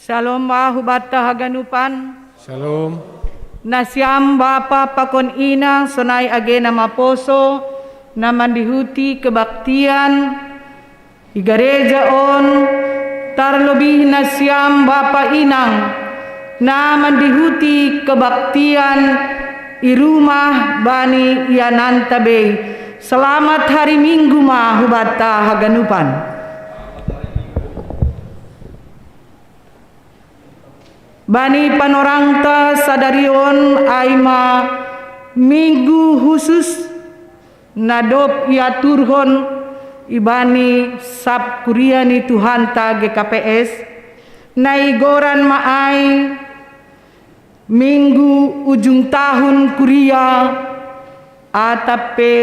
Shalom Hubata Haganupan. Shalom. Nasyam Bapa Pakon Inang Sonai Agena Maposo na mandihuti kebaktian di gereja on terlebih nasyam Bapa Inang na mandihuti kebaktian di rumah Bani Yanantabe. Selamat hari Minggu ma Hubata Haganupan. Bani panorangta sadarion aima minggu khusus nadop yaturhon ibani sab kuriani Tuhanta GKPS naigoran maai minggu ujung tahun kuria atape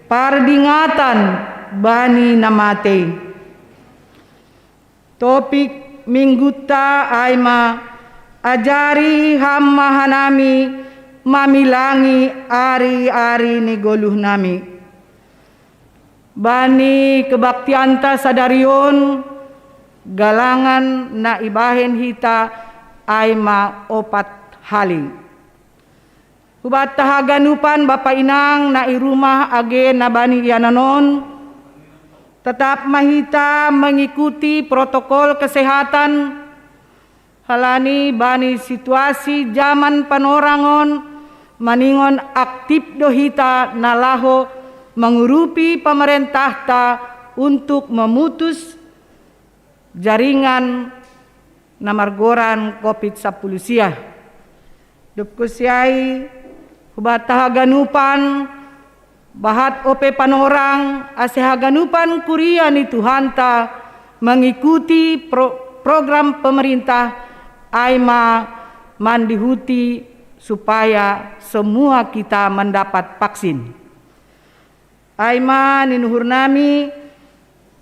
pardingatan bani namate. Topik minggu ta aima ajari hammahanami mamilangi ari-ari negoluh nami. Bani kebaktianta sadarion galangan na ibahen hita aima opat hali. Hubata haganupan Bapa Inang na irumah age na bani yananon tetap mahita mengikuti protokol kesehatan halani bani situasi zaman panorangon maningon aktif dohita nalaho mengurupi pemerintah ta untuk memutus jaringan namargoran COVID-19 siah. Dupkusiai hubata haganupan bahat ope panorang asehaganupan kuria ni Tuhanta mengikuti program pemerintah aima mandihuti supaya semua kita mendapat vaksin. Aima ninuhur nami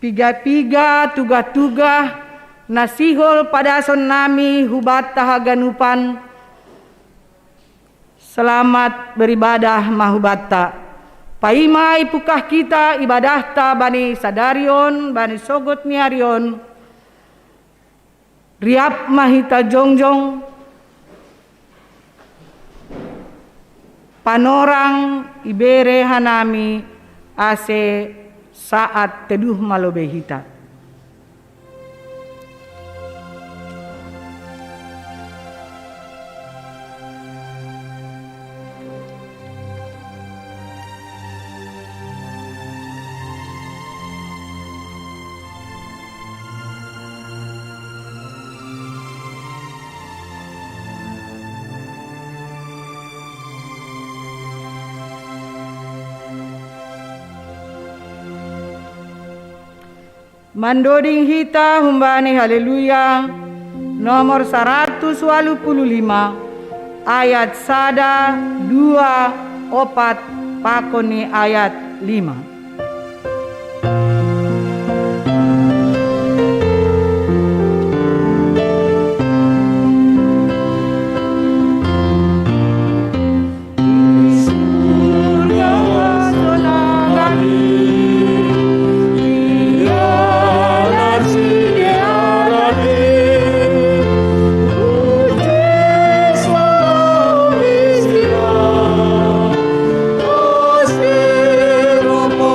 piga-piga tuga-tuga nasihol padason nami hubata haganupan selamat beribadah mahubata. Paimai pukah kita ibadah ta bani sadarion, bani sogot niarion, riap mahita jongjong, panorang ibere hanami ase saat teduh malobe hita. Mandoding hita humbani haleluya nomor 185 ayat sada 2 opat pakoni ayat 5. Robo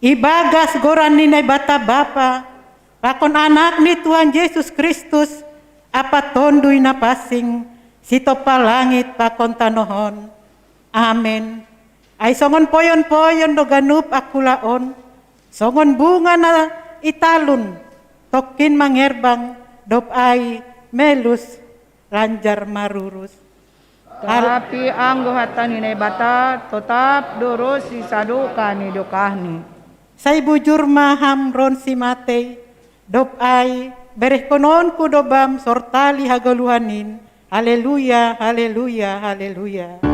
Ibagas goran ninay bata bapa, pakon anak ni Tuhan Yesus Kristus, apa tonduy na pasing, sito palangit pakon tanohon. Amen. Ay songon poyon-poyon do ganup akulaon, songon bunga na italun, tokin mangerbang, dop ay melus, lanjar marurus. Tapi anggo hata ninay bata, tetap doros si saduka ni dokahni. Say bujur maham ron si matay, dop ay bereh konon ku dobam sortali hagaluhanin. Haleluya, haleluya, haleluya.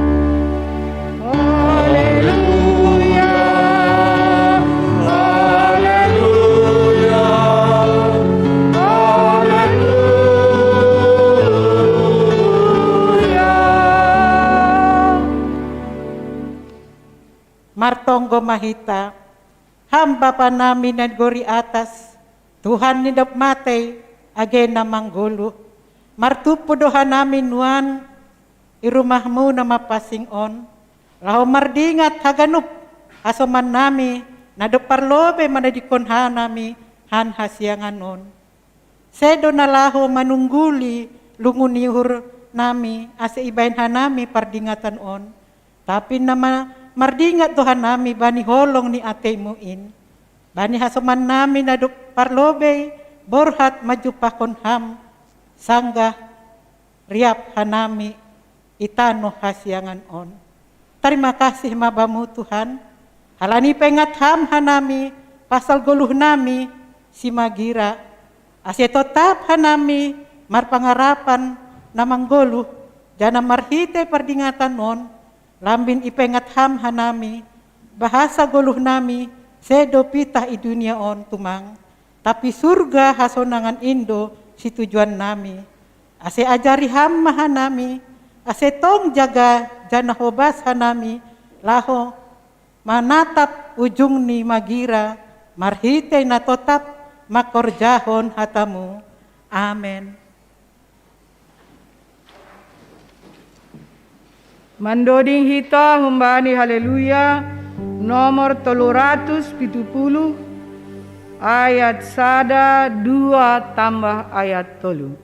Haleluya, haleluya, haleluya. Martonggo mahita, hamba pa namin nagori atas, Tuhan nidap matay, agena manggulu. Martupo doha namin nuan, irumahmu na mapasing on. Laho mardingat haganup, asoman nami, nadoparlobe manadikonha nami, han hasyangan on. Sedo na laho manungguli, lungunihur nami, asa ibayin hanami pardingatan on. Tapi nama mardingat doha nami, bani holong ni ate muin. Bani hasoman nami nadoparlobe, borhat majupakon ham, sanggah riap hanami, itano hasyangan on. Terima kasih mabamu Tuhan. Halani pengat ham hanami, pasal goluh nami, si magira. Ase tetap hanami, marpangarapan namang goluh, jana marhite pardingatan on, lambin ipengat ham hanami, bahasa goluh nami, sedo pitah i dunia on tumang. Tapi surga hasonangan Indo, si tujuan nami. Ase ajari ham hanami, ase tong jaga jana hobas hanami, laho manatap ujung ni magira, marhite na totap makorjahon hatamu. Amen. Mandoding hita humbani haleluya nomor 370 ayat 1 tambah ayat 3.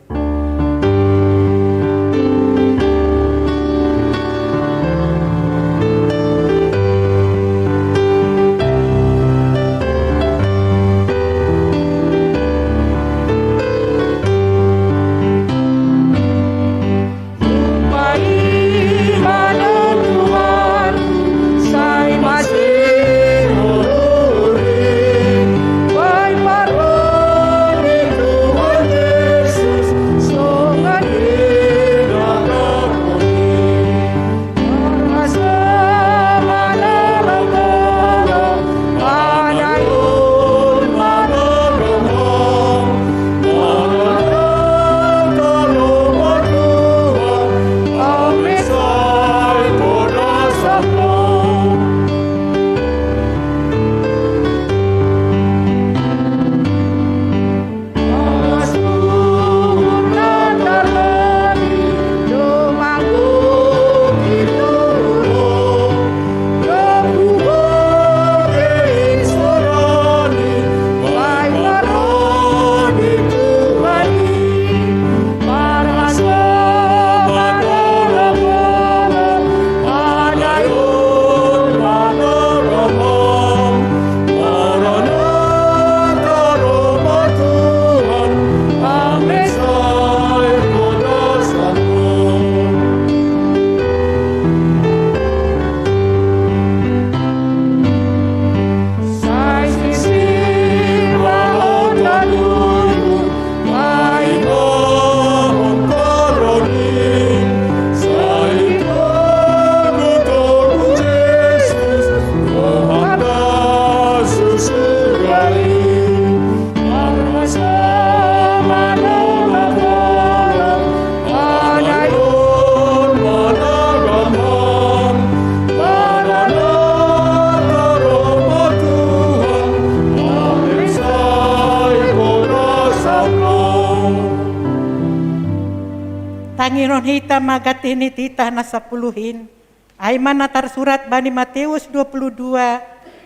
Tangiron hita magatini tita na sapuluhin, ay manatar surat bani Matius 22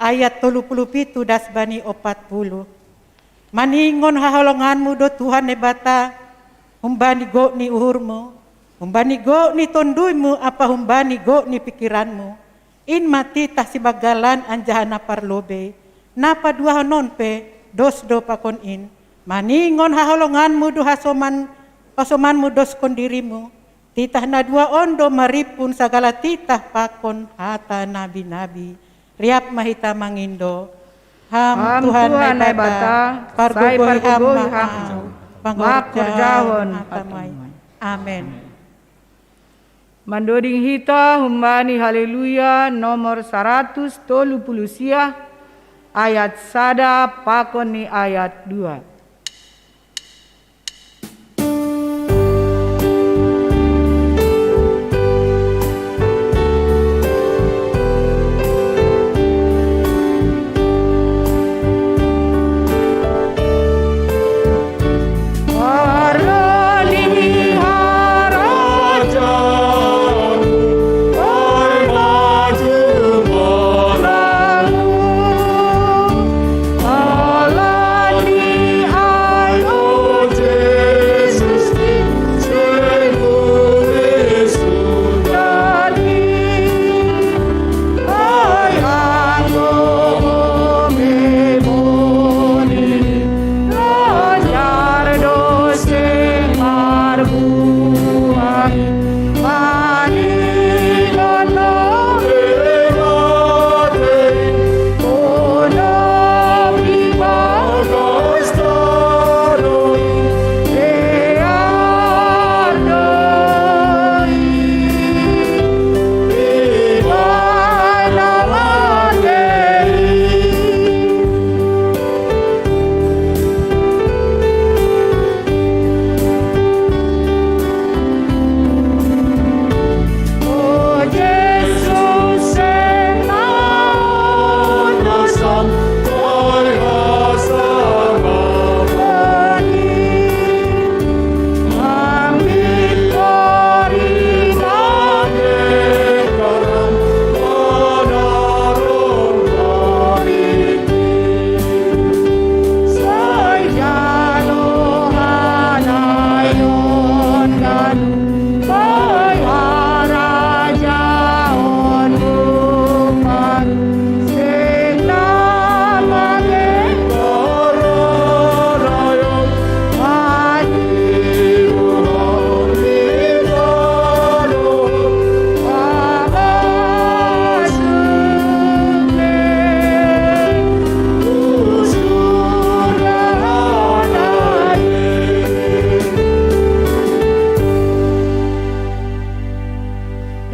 ayat 37 das bani 40. Maningon haholonganmu do Tuhan ne bata, humbani go ni uhurmu, humbani go ni tonduymu apa humbani go ni pikiranmu. In mati tah si bagalan anjahana parlobe, napa dua honon pe dos do pakon in. Maningon haholonganmu do hasomanmu dos kondirimu, titah na dua ondo maripun sagala titah pakon hata nabi-nabi. Riap mahita mangindo, ham Tuhan na bata, pargugoy ham pangorjahon atamay. Amen. Mandoding hita humbani haleluya nomor 130 ayat sada pakon ni ayat 2.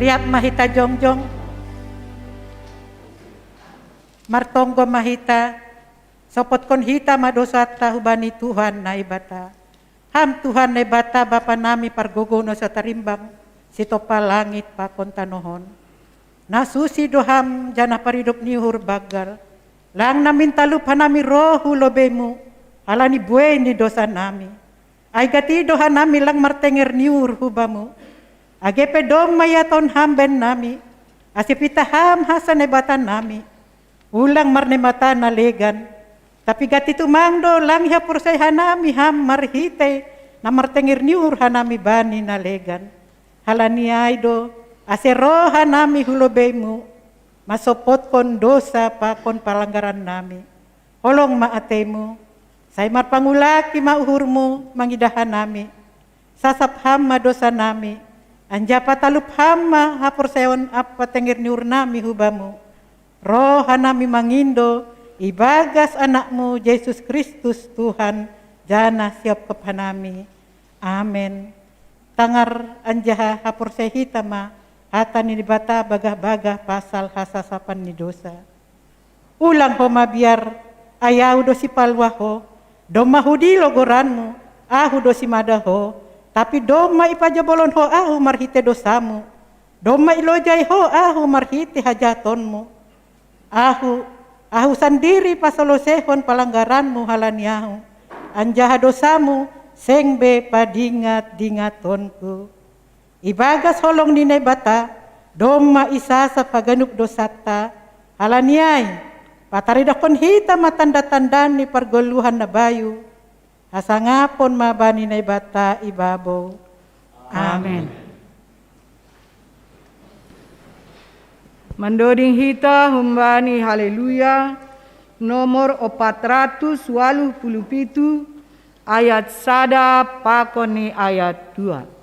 Riap mahita jongjong, martonggo mahita, sopot kon hita madosata hubani Tuhan na ibata. Ham Tuhan na ibata bapa nami pargogono sa tarimbang, sitopa langit pa kontanohon. Nasusi doham jana paridop ni hurbagal, lang namin talupa nami rohu lobemu, alani buhay ni dosa nami. Ay gati doha nami lang martenger niur hubamu. Agepe dom mayaton hamben nami, asipita ham hasan ebatan nami, ulang marnemata na legan, tapi gati tumangdo lang hapusay hanami ham marhite, na martengir niur hanami bani na legan. Halani aydo, asero hanami hulobemu, masopot kon dosa pa kon palanggaran nami. Holong maatemu, say marpangulaki mauhurmu mangidahan nami, sasap ham madosa nami, anja patalup hama hapurseon apa tengir niur nami hubamu. Roh nami mangindo ibagas anakmu Yesus Kristus Tuhan jana siap kepanami. Amen. Tangar anjaha hapurse hitama hatan ni bata bagah-bagah pasal hasasapan ni dosa. Ulang homa biar ayaw do si palwaho, domahudi logoranmu, ahu do si madaho, tapi doma ipajabolon ho ahu marhite dosamu. Doma ilojay ho ahu marhite hajatonmu. Ahu sendiri pasolosehon palanggaranmu halaniahu. Anjaha dosamu sengbe padingat-dingatonku. Ibagas holong ninay bata, doma isa sa paganup dosata. Halaniay, Pataridakon hita matanda-tandani pargoluhan na bayu. Hasangapon mabani na ibata ibabaw. Amen. Mandoding hita humbani haleluya nomor 487 ayat sada pakoni ayat 2.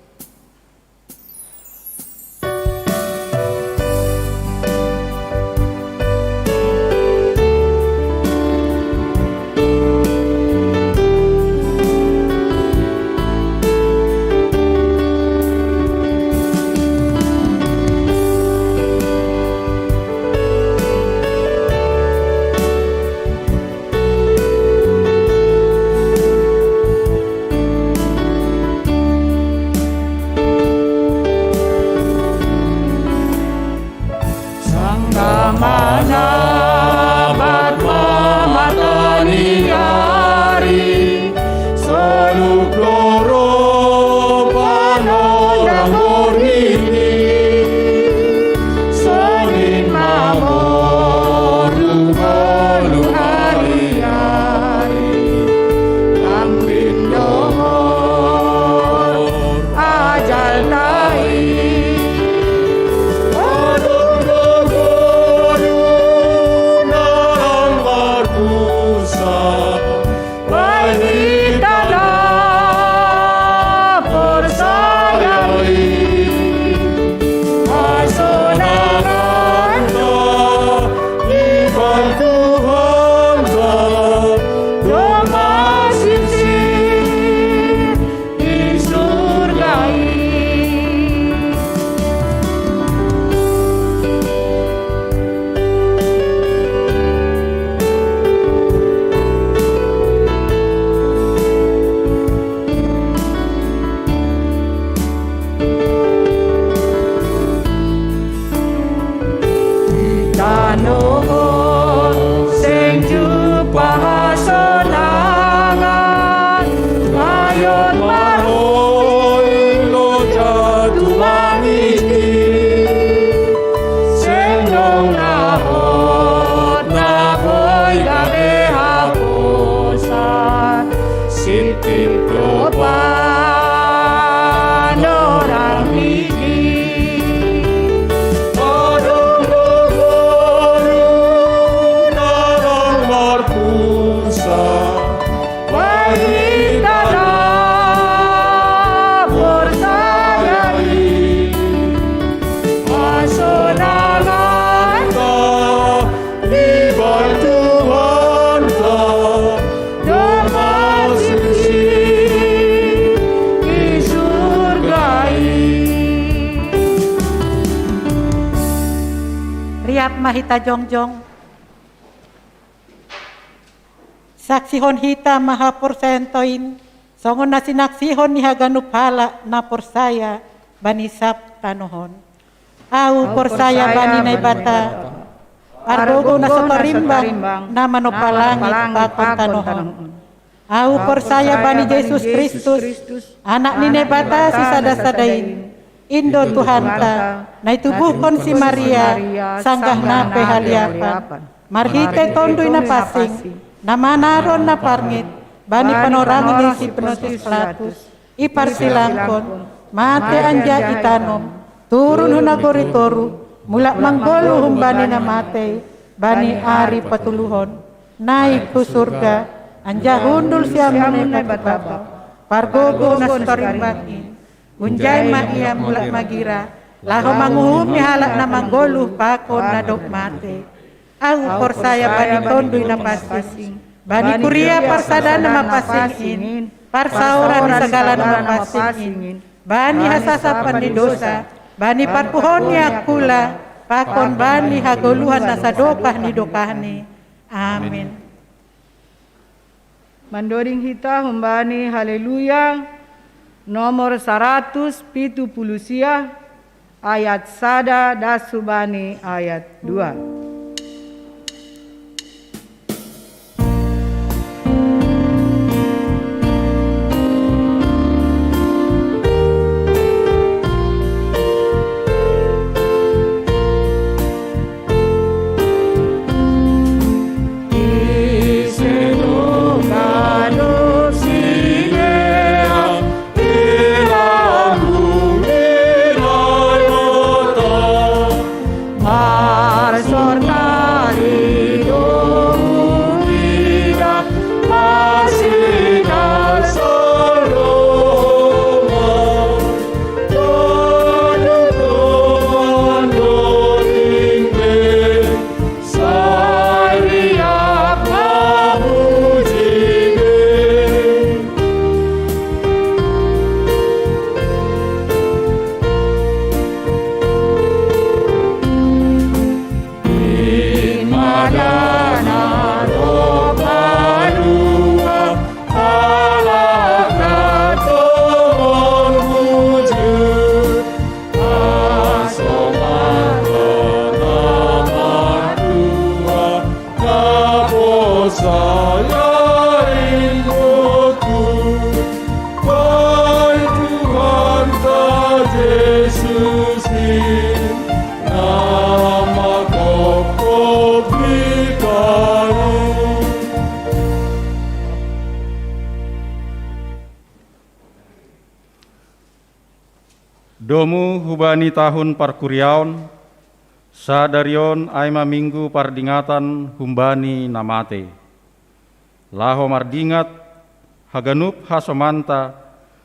Mahita jongjong. Saksihon hita maha porsentoin. Songon na sinaksihon ni haganupala na porsaya banisap tanohon. Au porsaya bani na ibata. Argogo na sa parimbang na manopalangit pakon tanohon. Au porsaya bani Jesus Kristus. Anak ni nebata si sadasadain. Indo Tuhanta, na itubuhon si Maria, sanggah na pehaliapan. Marhite tondoy na pasing, na manaron na parngit, bani panorangin ni si Penotis Platus, iparsilangkon, mate anja itanom, turun hunagoritoru, mula manggolo humbani na mate, bani ari patuluhon, naik ku surga, anja hundul siya munay pagbabaw, pargogo na storimbangin. Unjay maia mulak magira, laho manguhum ni halak na manggoluh pakon na dogmate. Au porsaya bani tondoy na pasing, bani kuria parsada na mapasingin, parsaura ni segala na mapasingin, bani hasasapan ni dosa, bani parpuhon ni akula, pakon bani hagoluhan na sadokah ni dokahni. Amin. Mandoring hita humbani haleluya. Nomor 170 ayat sada dasubani ayat 2. sayang aku, baik Tuhan tak Yesus in, nama kokoh bikaru. Domu hubani tahun parkuriaon, sadarion aima minggu pardingatan humbani namate. Laho mardingat haganup hasomanta,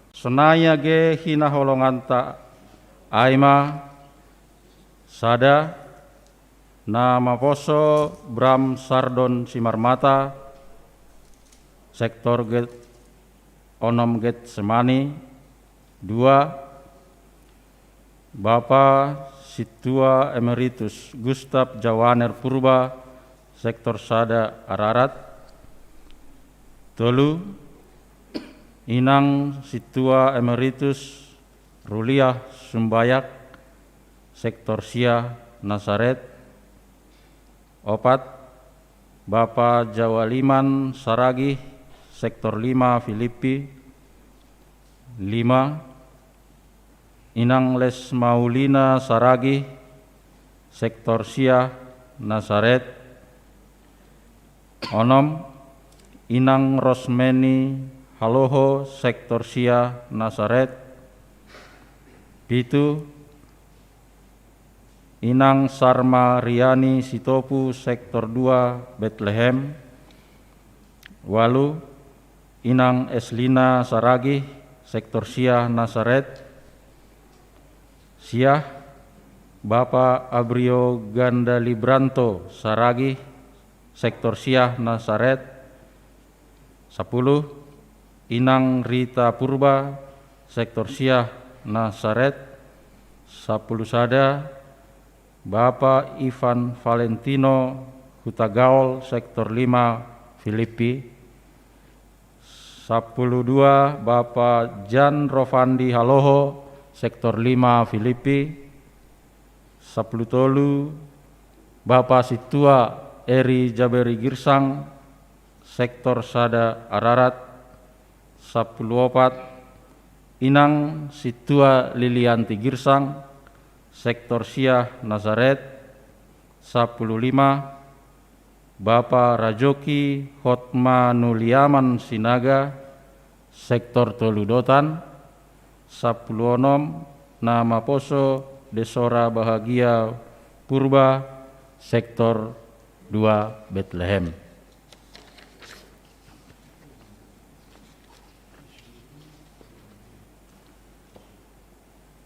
sonaya ge hina holonganta, aima sada nama poso Bram Sardon Simarmata, sektor get onom get semani, 2 Bapak Situa Emeritus Gustav Jawaner Purba, sektor Sada Ararat. 3 Inang Situa Emeritus Ruliah Sumbayak, sektor Sia Nasaret. 4 Bapak Jawaliman Saragih, sektor 5 Filipi. 5 Inang Les Maulina Saragih, sektor Sia Nasaret. 6 Inang Rosmeni Haloho, sektor Sia Nasaret. 7 Inang Sarma Riani Sitopu, sektor 2 Bethlehem. 8 Inang Eslina Saragih, sektor Sia Nasaret. Siah Bapak Abrio Ganda Libranto Saragih, sektor Siah Nasaret. 10 Inang Rita Purba, sektor Siah Nasaret. 10 sada Bapak Ivan Valentino Hutagaol, sektor 5 Filipi. 12 Bapak Jan Rovandi Haloho, sektor 5 Filipi. 13 Bapak Situa Eri Jaberi Girsang, sektor Sada Ararat. 14 Inang Situa Lilianti Girsang, sektor Siah Nazaret. 15 Bapak Rajoki Hotma Nuliaman Sinaga, sektor Toludotan. 16 Nama Poso Desora Bahagia Purba, sektor 2 Bethlehem.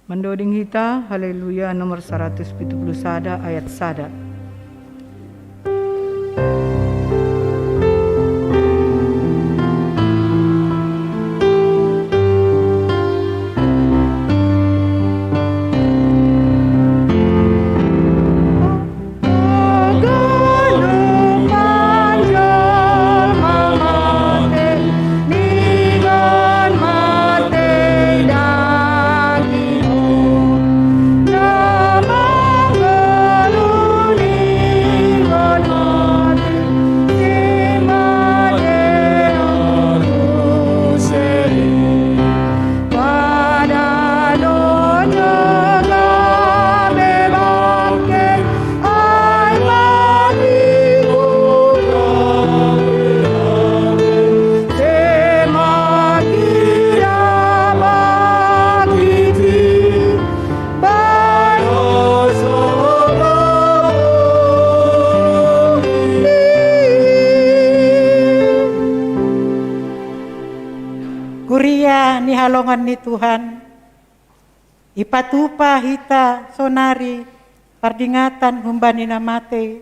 Mendoding hita, haleluya nomor 170 sada ayat sada. Kuria ni halongan ni Tuhan, ipatupa hita sonari pardingatan humbani namate,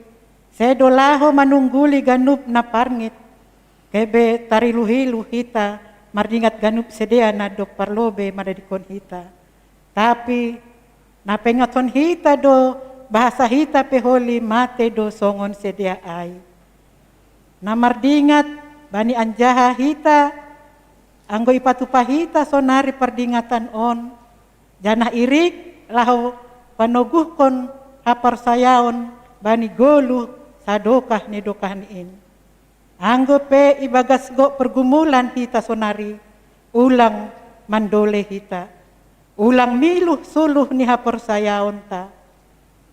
sedolaho manungguli ganup na parngit, kebe tariluhilu hita mardingat ganup sedea na dok parlobe madadikon hita. Tapi napengaton hita do bahasa hita peholi mate do songon sedia ai. Namardingat bani anjaha hita anggo ipatupa hita sonari pardingatan on, janah irik lahu panoguhkon hapar sayaon bani golu sadokah ni dokah niin. Anggo pe ibagas go pergumulan hita sonari, ulang mandole hita. Ulang miluh suluh ni hapor sayaon ta.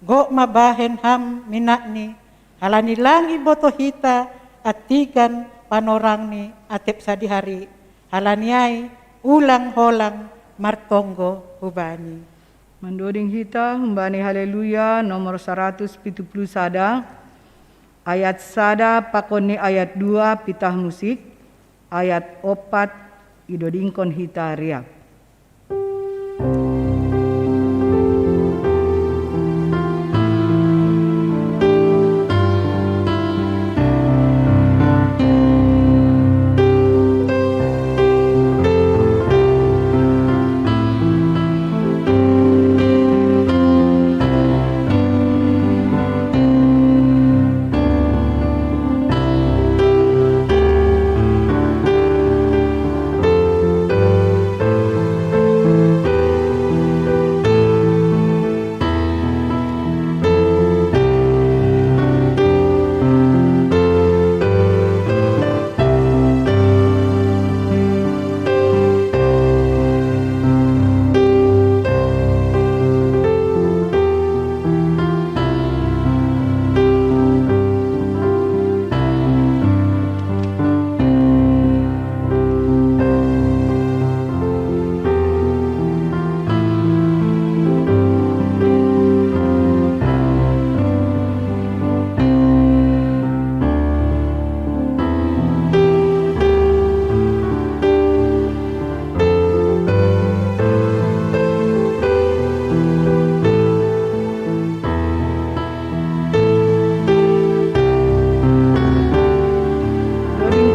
Go mabahen ham minakni, halani langi boto hita atigan panorang ni atep sadihari. Halaniai ulang holang martonggo hubani. Mendoding hita humbani haleluya nomor 170 sada. Ayat sada pakoni ayat 2 pitah musik. Ayat 4 idodingkon hita riak.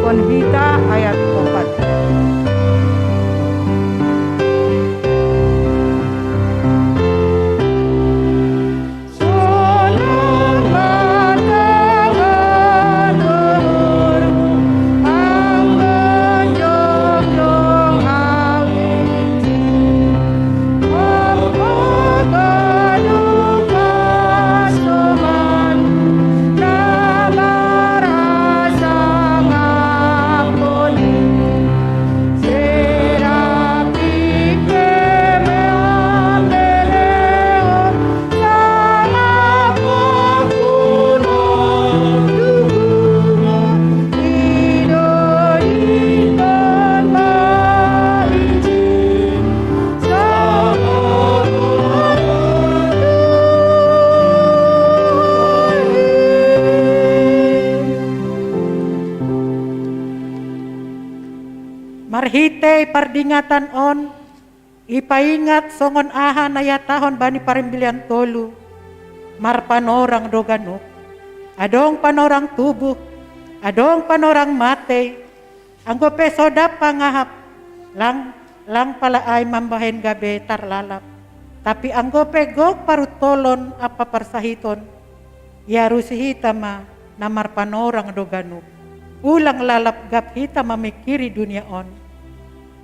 Hita ayat 4. Marhite pardingatan on, ipaingat songon aha nayatahon bani parimbilian tolu, marpanorang doganuk, adong panorang tubuh, adong panorang mate, anggo pesoda pangahap, lang pala ay mambahen gabe tarlalap, tapi anggo pegok parutolon apa parsahiton, yarusihita ma namar panorang doganuk, ulang lalap gap hita mamikiri dunia on,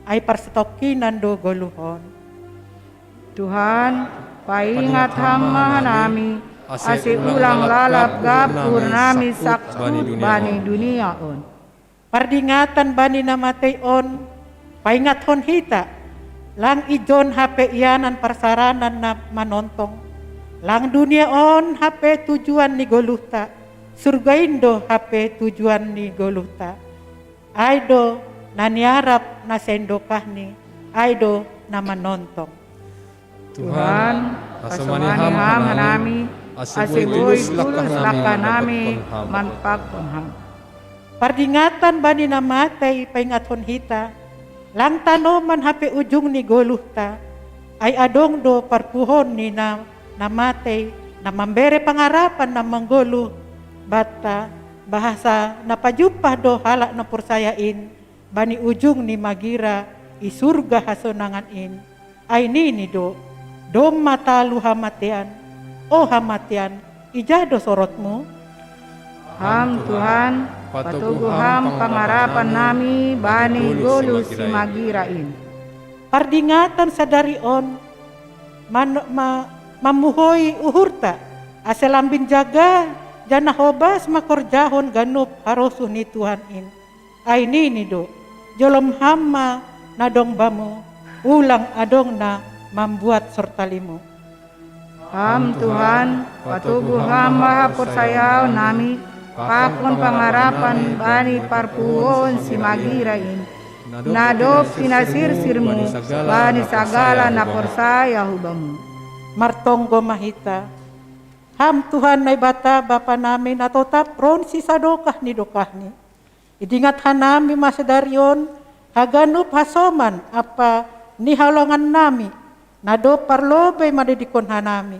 ay parstokinan do goluhon. Tuhan, paingat hamba nami, ase ulang lalap gapur nami saksut bani dunia on. Pardingatan bani namatay on, paingat hon hita, lang ijon hape iyanan parsaranan na manontong, lang dunia on hape tujuan ni goluhta, surgaindo hape tujuan ni goluhta, aydo naniarap na sendokah ni, aydo na manontong. Tuhan, pasamaniham nami, asiboy tulus laka nami, manpagkon ham. Pardingatan bani namatay paingat hon hita, lang tanoman hape ujung ni goluhta, ay adong do parpuhon ni na namatay, na mambere pangarapan na manggoluh, bata bahasa napajupah do halak na pursayain, bani ujung ni magira isurga hasonangan in, ay nini do matalu hamatian, o hamatian, ijado sorotmu. Ham Tuhan, patugu ham pangarapan nami, bani golu si magirain. Pardingatan sadari on, mamuhoy uhurta, aselambin jaga, jana hobas makorjahon ganup harosu ni Tuhan in. Ay ni do, jolom hamma na dong bamu, ulang adong na membuat sortalimu. Ham Tuhan, patubuh ham maha persayau nami, pakon pangarapan bani parpuon si magirain. Nadop sinasir sirmu, bani sagala na persaya hubamu. Martonggo mahita, ham Tuhan na bata bapa namin atau tapron si sadokah ni dokahni. Idingat hanami masedarion, haganup hasoman apa ni halongan nami, nado parlobe madidikon hanami.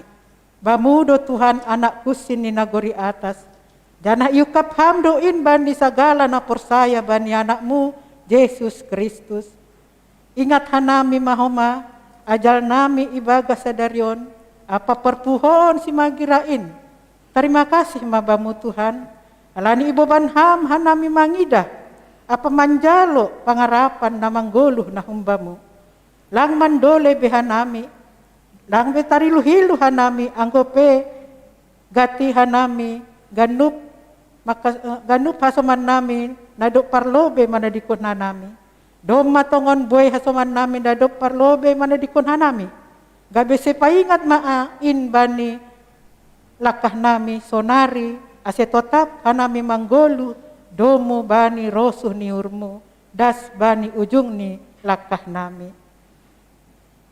Bamudo Tuhan anak kusin ni nagori atas, jana yukap hamdoin bani sagala na persaya bani anakmu, Yesus Kristus. Ingat hanami mahoma, ajal nami ibaga sadarion, apa perpuhon si magirain. Terima kasih mabamu Tuhan, alani iboban ham hanami mangida, apa manjalo pangarapan na mangguluh na humbamu. Lang mandole behanami, lang betari luhilu hanami, anggope gati hanami, ganup hasoman nami, nadok parlobe manadikon hanami. Dom matongon boy hasoman nami, nadok parlobe manadikon hanami. Gabi sepaingat maain bani lakah nami sonari, ase totap hanami manggolu, domu bani rosuh ni urmu, das bani ujung ni lakah nami.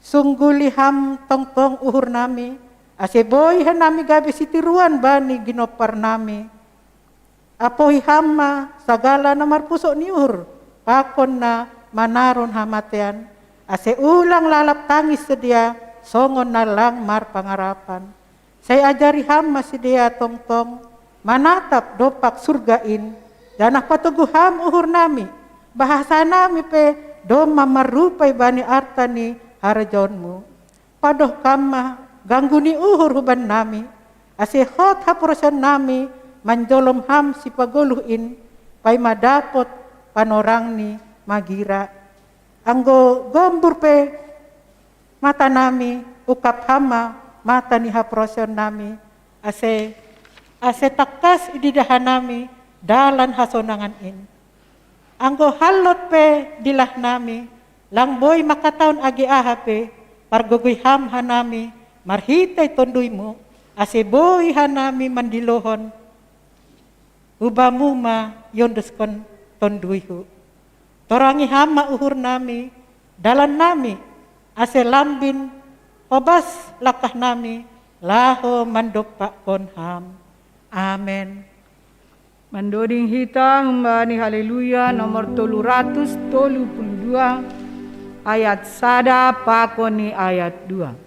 Sungguli ham tong-tong uhur nami, ase boy hanami gabi sitiruan bani ginopar nami. Apohi hamma sagala na marpusok ni uhur, pakon na manaron hamatean, ase ulang lalap tangis sedia, songon na lang mar pangarapan. Saya ajari hamma sedia tong-tong, manatap dopak surgain, dan patugu ham uhur nami, bahasa nami pe doma marupay bani artani harajonmu. Padoh kama gangguni uhur huban nami, ase hot hapurosan nami, manjolom ham si paguluhin, pay madapot panorang ni magira. Anggo gombur pe mata nami, ukap hama mata ni haproson nami, ase takas ididahan nami, dalan hasonangan in. Anggo halot pe dilah nami, lang boy makataon agi ahape, pargugoy ham hanami, marhitay tonduymu, ase boy hanami mandilohon, ubamu ma yondeskon tonduyhu. Torangi hama uhur nami, dalan nami, ase lambin, obas lakah nami, laho mandopak kon ham. Amen. Mandoding hita ngembani haleluya nomor 332 ayat sada pakoni ayat 2.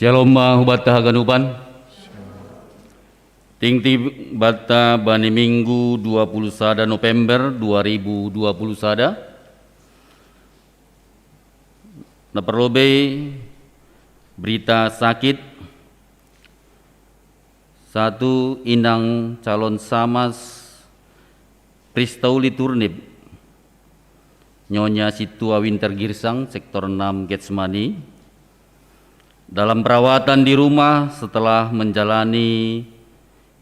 Shalom mahubata haganupan. Tingti bata bani Minggu 20 November 2020 sada. Naperlobe berita sakit. Satu inang calon samas Pristauli Turnip. Nyonya Situa Winter Girsang, sektor 6 Getsemani. Dalam perawatan di rumah setelah menjalani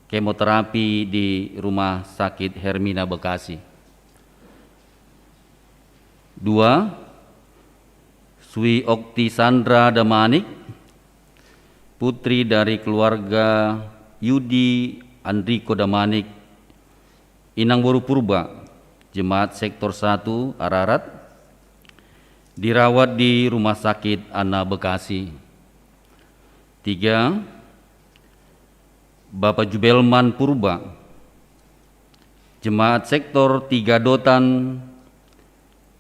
kemoterapi di Rumah Sakit Hermina Bekasi. 2. Swi Okti Sandra Damanik, putri dari keluarga Yudi Andriko Damanik, Inang Boru Purba, Jemaat Sektor 1 Ararat, dirawat di Rumah Sakit Ana Bekasi. 3. Bapak Jubelman Purba, Jemaat Sektor 3 Dotan,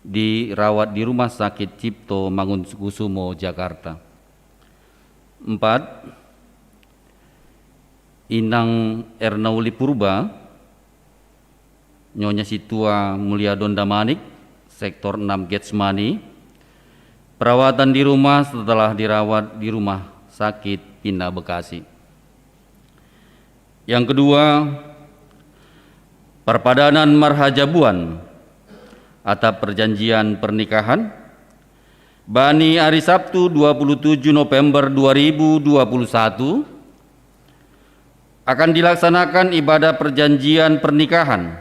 dirawat di Rumah Sakit Cipto Mangunkusumo, Jakarta. 4. Inang Ernauli Purba, Nyonya Situa Mulyadon Damanik, sektor 6 Getsemani, perawatan di rumah setelah dirawat di Rumah Sakit Pina Bekasi. Yang kedua, Perpadanan Marhajabuan atap perjanjian pernikahan Bani hari Sabtu 27 November 2021 akan dilaksanakan ibadah perjanjian pernikahan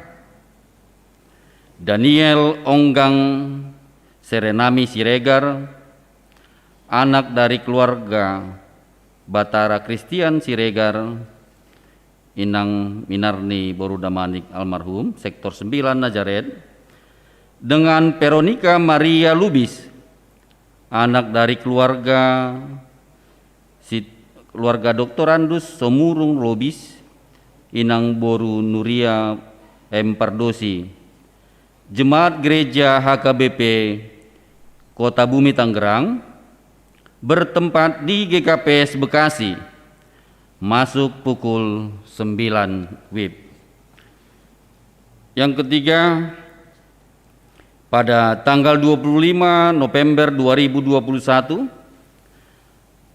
Daniel Onggang Serenami Siregar, anak dari keluarga Batara Christian Siregar, Inang Minarni Boru Damanik almarhum, sektor 9 Nazaret, dengan Veronica Maria Lubis, anak dari keluarga Dr. Andus Somurung Lubis, Inang Boru Nuria M. Pardosi, Jemaat Gereja HKBP Kota Bumi Tangerang, bertempat di GKPS Bekasi, masuk pukul 9 WIB. Yang ketiga, pada tanggal 25 November 2021,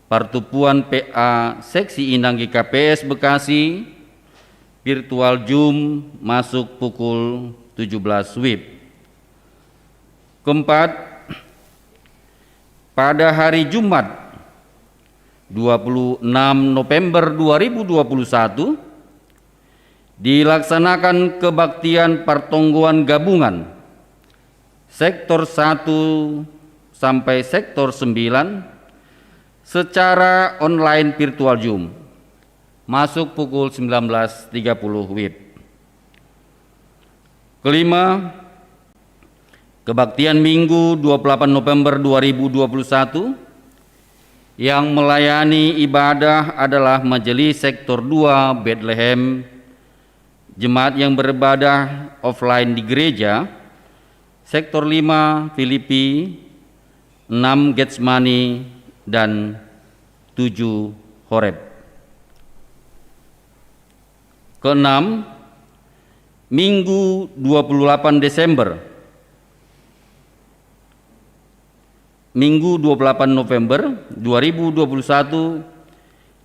Pertupuan PA Seksi Inang GKPS Bekasi virtual Zoom masuk pukul 17 WIB. Keempat, pada hari Jumat 26 November 2021 dilaksanakan kebaktian pertonggoan gabungan Sektor 1 sampai Sektor 9 secara online virtual Zoom masuk pukul 19.30 WIB. Kelima, kebaktian Minggu 28 November 2021 yang melayani ibadah adalah Majelis Sektor 2 Bethlehem, jemaat yang beribadah offline di gereja, Sektor 5 Filipi, 6 Getsemani, dan 7 Horeb. Keenam, Minggu 28 Desember, Minggu 28 November 2021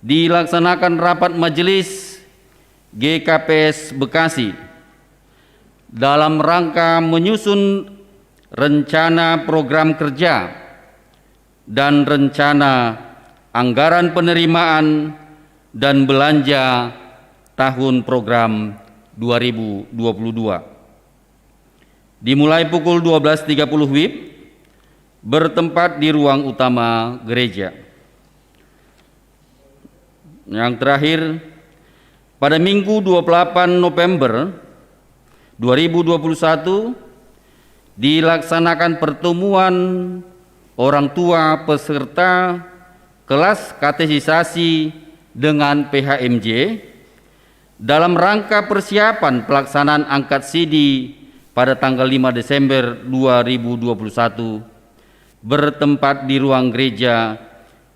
dilaksanakan rapat Majelis GKPS Bekasi dalam rangka menyusun rencana program kerja dan rencana anggaran penerimaan dan belanja tahun program 2022. Dimulai pukul 12.30 WIB, bertempat di ruang utama gereja. Yang terakhir, pada Minggu 28 November 2021 dilaksanakan pertemuan orang tua peserta kelas katesisasi dengan PHMJ dalam rangka persiapan pelaksanaan angkat sidi pada tanggal 5 Desember 2021 bertempat di ruang gereja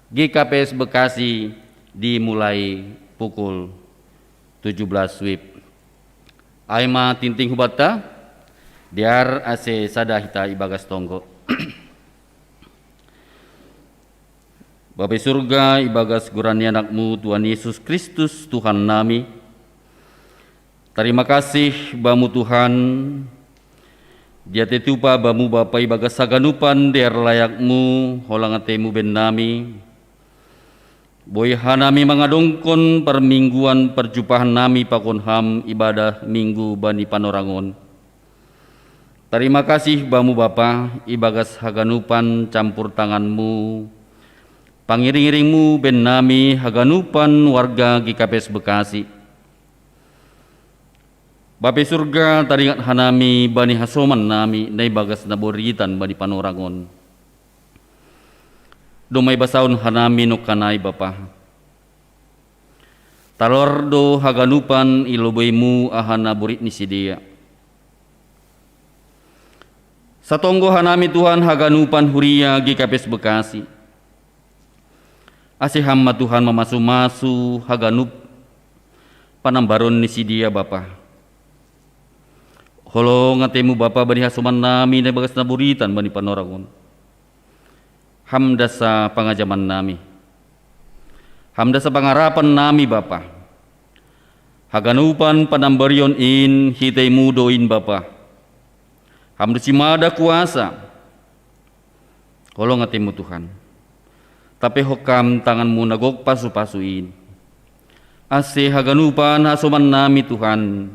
GKPS Bekasi dimulai pukul 17 WIB. Aima tinting hubata, diar ase sadahita ibagas tonggo. Bapak surga ibagas gurani anakmu Tuhan Yesus Kristus Tuhan nami. Terima kasih bamu Tuhan. Dia tetupa bamu Bapa ibagas saganupan diar layakmu holangatemu ben nami. Boy hanami mangadongkon permingguan perjumpaan nami pakon ham ibadah minggu bani panorangon. Terima kasih bamu Bapa ibagas haganupan campur tanganmu. Pangiring-iringmu ben nami haganupan warga GKPS Bekasi. Bape surga taringat hanami bani hasoman nami nai bagas naboritan bani panorangon. Domay basaun hanami no kanay Bapa. Talordo haganupan ilobaymu ahana burit ni sidia. Sa tonggo hanami Tuhan haganupan huria GKPS Bekasi. Asiham Tuhan mamasu-masu haganup panambaron ni sidia Bapa. Holo ngatemu Bapa bani hasuman nami na bagas naburitan bani panorangon. Hamdasa pangajaman nami. Hamdasa pangarapan nami Bapa. Haganupan panambarion in hitay mudoin Bapa. Hamdasimada kuasa. Kolong atimu Tuhan. Tapi hokam tanganmu nagok pasu-pasuin. Ase haganupan hasuman nami Tuhan.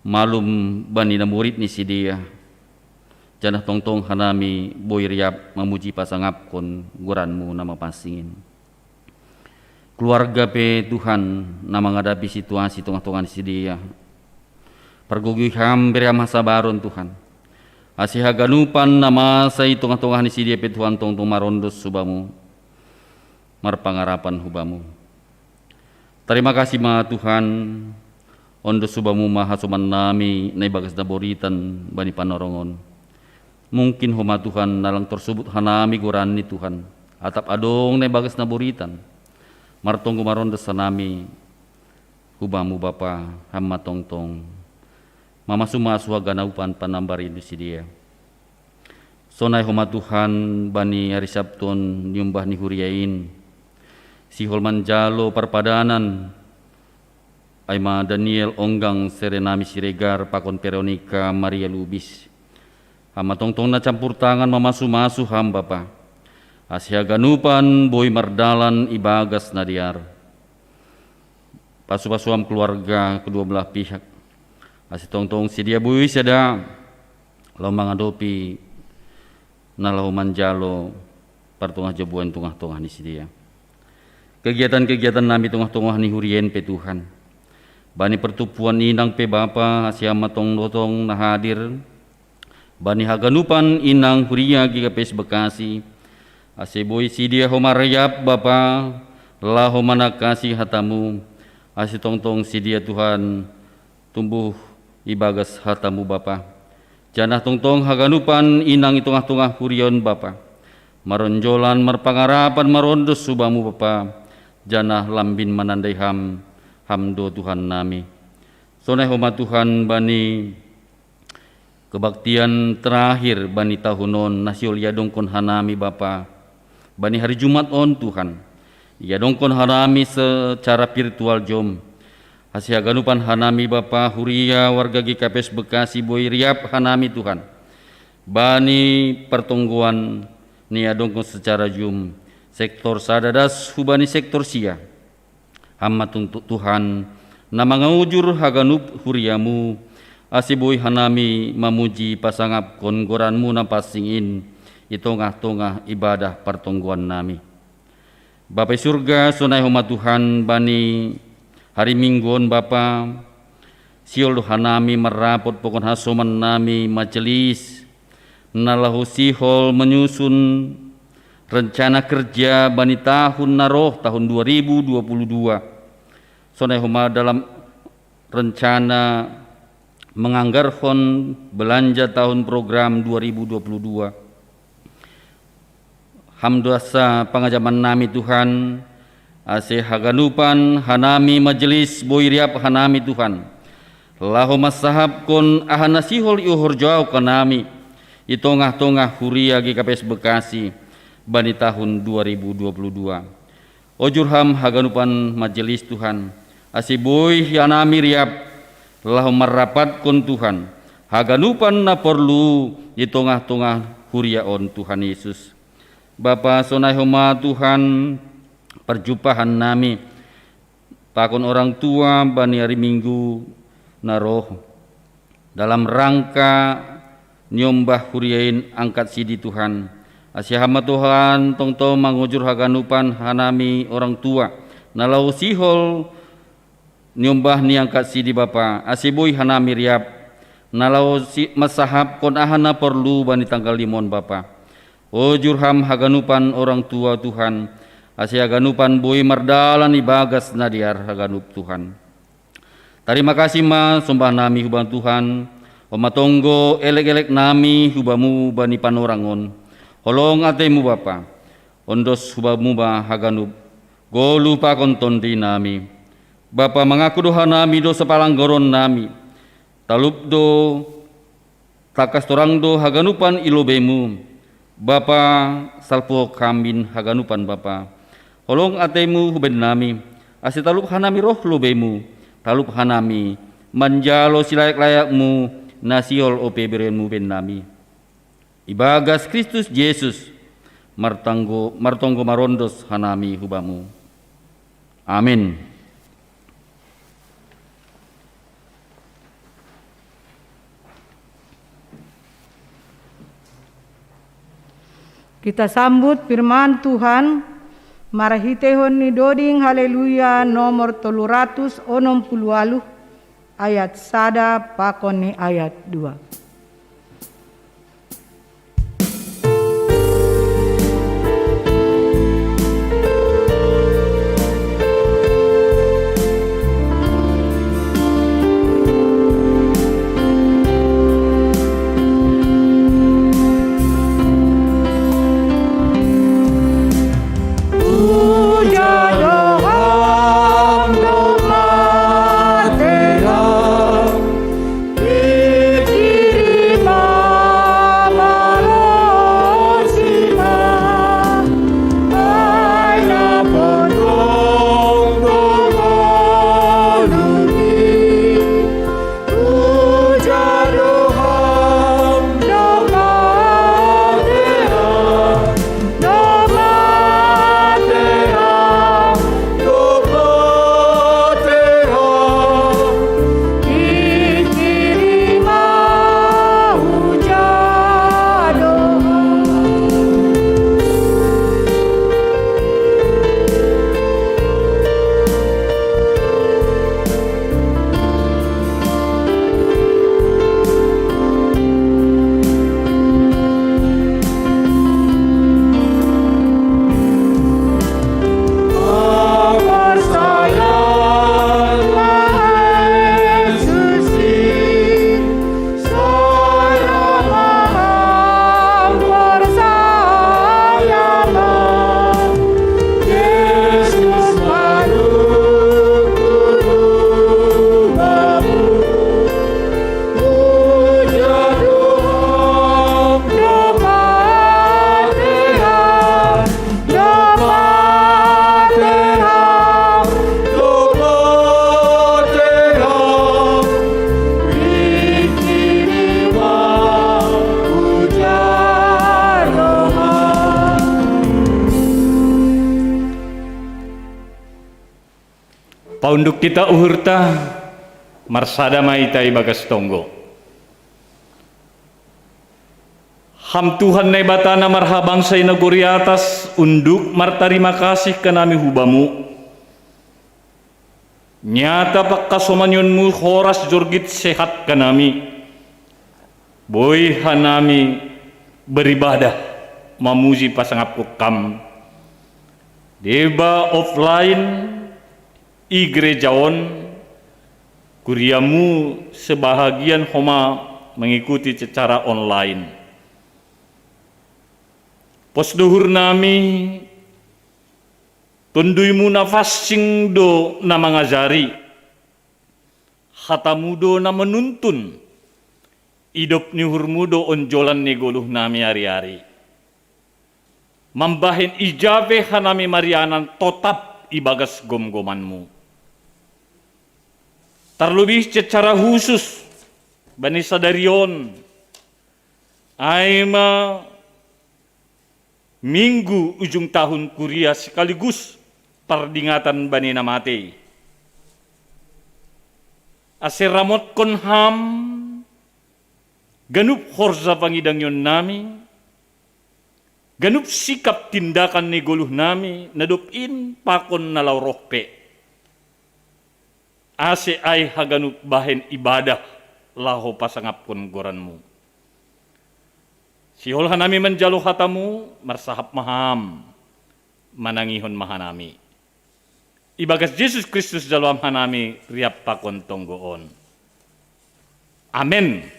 Malum bani na murid ni sidia. Janah tongtong hanami boy riap memuji pasangap kon guranmu nama pasingin. Keluarga pe Tuhan nama ngadapi situasi tongah-tongan si dia. Pergugi hampir masa baron Tuhan. Asih haganupan nama say tongah-tongan si dia pe Tuhan tongtong marondos subamu. Marpangarapan hubamu. Terima kasih ma Tuhan. Ondos subamu maha suman nami naibagas daboritan bani panorongon. Mungkin homa Tuhan nalang tersebut hanami gurani Tuhan. Atap adong na bagas na buritan. Martong gumaron da sanami. Hubamu Bapa hamma tongtong. Mama sumasu haganaupan panambari du si dia. Sonay homa Tuhan bani hari Sabton nyumbah ni huriyain. Si Holman Jalo perpadanan. Aima Daniel Onggang Serenami Siregar Pakon Veronica Maria Lubis. Hama tongtong na campur tangan mamasu-masu ham Bapa. Asya ganupan boy mardalan ibagas nadiar. Pasu-pasuam keluarga kedua belah pihak. Asya tongtong si dia boy sada. Lomang adopi nalau manjalo partungah jabuan tungah-tungah ni si dia. Kegiatan-kegiatan nami tungah-tungah ni hurien pe Tuhan. Bani pertupuan inang pe Bapa asya matong-tong na hadir. Bani haganupan inang huria GKPS Bekasi. Aseboy sidia homarayap Bapa. La homanakasi hatamu. Asitongtong sidia Tuhan. Tumbuh ibagas hatamu Bapa. Janah tongtong haganupan inang itungah-tungah hurion Bapa. Maronjolan marpangarapan marondos subamu Bapa. Janah lambin manandai ham. Hamdo Tuhan nami. Sonai homa Tuhan bani kebaktian terakhir bani tahunon nasiol yadongkon hanami Bapa. Bani hari Jumat on Tuhan. Yadongkon hanami secara virtual jom. Hasia ganupan hanami Bapa huria warga GKPS Bekasi boy riap hanami Tuhan. Bani pertongguan ni yadongkon secara jum. Sektor sadadas hubani sektor sia. Hamma tuntut Tuhan nama ngujur haganup huriamu. Asiboy hanami mamuji pasangap kongoranmu na pasingin itongah-tongah ibadah pertongguan nami. Bapak surga sunai homa Tuhan bani hari mingguan Bapa siol hanami merapot pokon hasoman nami majelis nalahu sihol menyusun rencana kerja bani tahun naroh tahun 2022. Sunai homa dalam rencana menganggarkan belanja tahun program 2022. hamdasa pangajaman nami Tuhan, ase haganupan hanami majelis boiriap hanami Tuhan. Lahu masahab kon ahana sihol iuhur jauh kanami, i tongah-tongah huria GKPS Bekasi, bani tahun 2022. Ojurham haganupan majelis Tuhan, ase boy hanami riap, lahu merapat kon Tuhan, haganupan na perlu di tongah-tongah huria on Tuhan Yesus. Bapa sonai homa Tuhan, perjumpaan nami pakon orang tua bani hari Minggu naroh dalam rangka nyombah huriain angkat sidi Tuhan. Asyahama Tuhan tongto mangujur haganupan hanami orang tua nalau sihol nyombah ni angkat sidi Bapa asiboy hanami riap nalau si masahab kon ahana perlu bani tanggal limon Bapa. Ojurham haganupan orang tua Tuhan, asya haganupan boy mardalan ibagas nadiar haganup Tuhan. Terima kasih ma sombah nami hubang Tuhan, omatonggo elek-elek nami hubamu bani panorangon. Holong atemu Bapa, ondos hubamu ba haganup, golu pakon tondi nami. Bapa mengaku doha nami do sepalanggoron nami, talup do takas torang do haganupan ilobemu. Bapa salpo kamin haganupan Bapa, holong atemu huben nami, asitalup hanami roh lobemu, talup hanami manjalo silayak-layakmu nasiol ope berenmu ben nami. Ibagas Kristus Yesus martonggo marondos hanami hubamu. Amin. Kita sambut firman Tuhan, marahitehon ni doding haleluya nomor 360 ayat 1 pakon ni ayat 2. Paunduk kita uhurta marsada maitai bagas tonggo. Ham Tuhan nai batana marhabang sa inaguri atas unduk martarima kasih ke nami hubamu. Nyata pakasomanyonmu horas jorgit sehat ke nami. Boy hanami beribadah mamuji pasangap kam. Deba offline igrejaon kuriamu sebahagian homa mengikuti secara online. Posduhur nami, tunduymu nafas sing do na mangajari, hatamu do na menuntun, hidup ni hurmudo onjolan ni guluh nami hari-hari. Mambahin ijabe hanami marianan totap ibagas gom-gomanmu. Terlebih secara khusus, Bani Sadarion, aima minggu ujung tahun kuliah sekaligus perdingatan Bani Namate. Asiramot konham, ganup horza pangidang yon nami, ganup sikap tindakan ni guluh nami, nadupin pakon nalaw rohpe. Ase ay haganup bahen ibadah, laho pasangap kon goranmu. Sihol hanami menjalo hatamu, marsahap maham, manangihon mahanami. Ibagas Yesus Kristus dalam hanami, riap pakon tonggoon. Amin.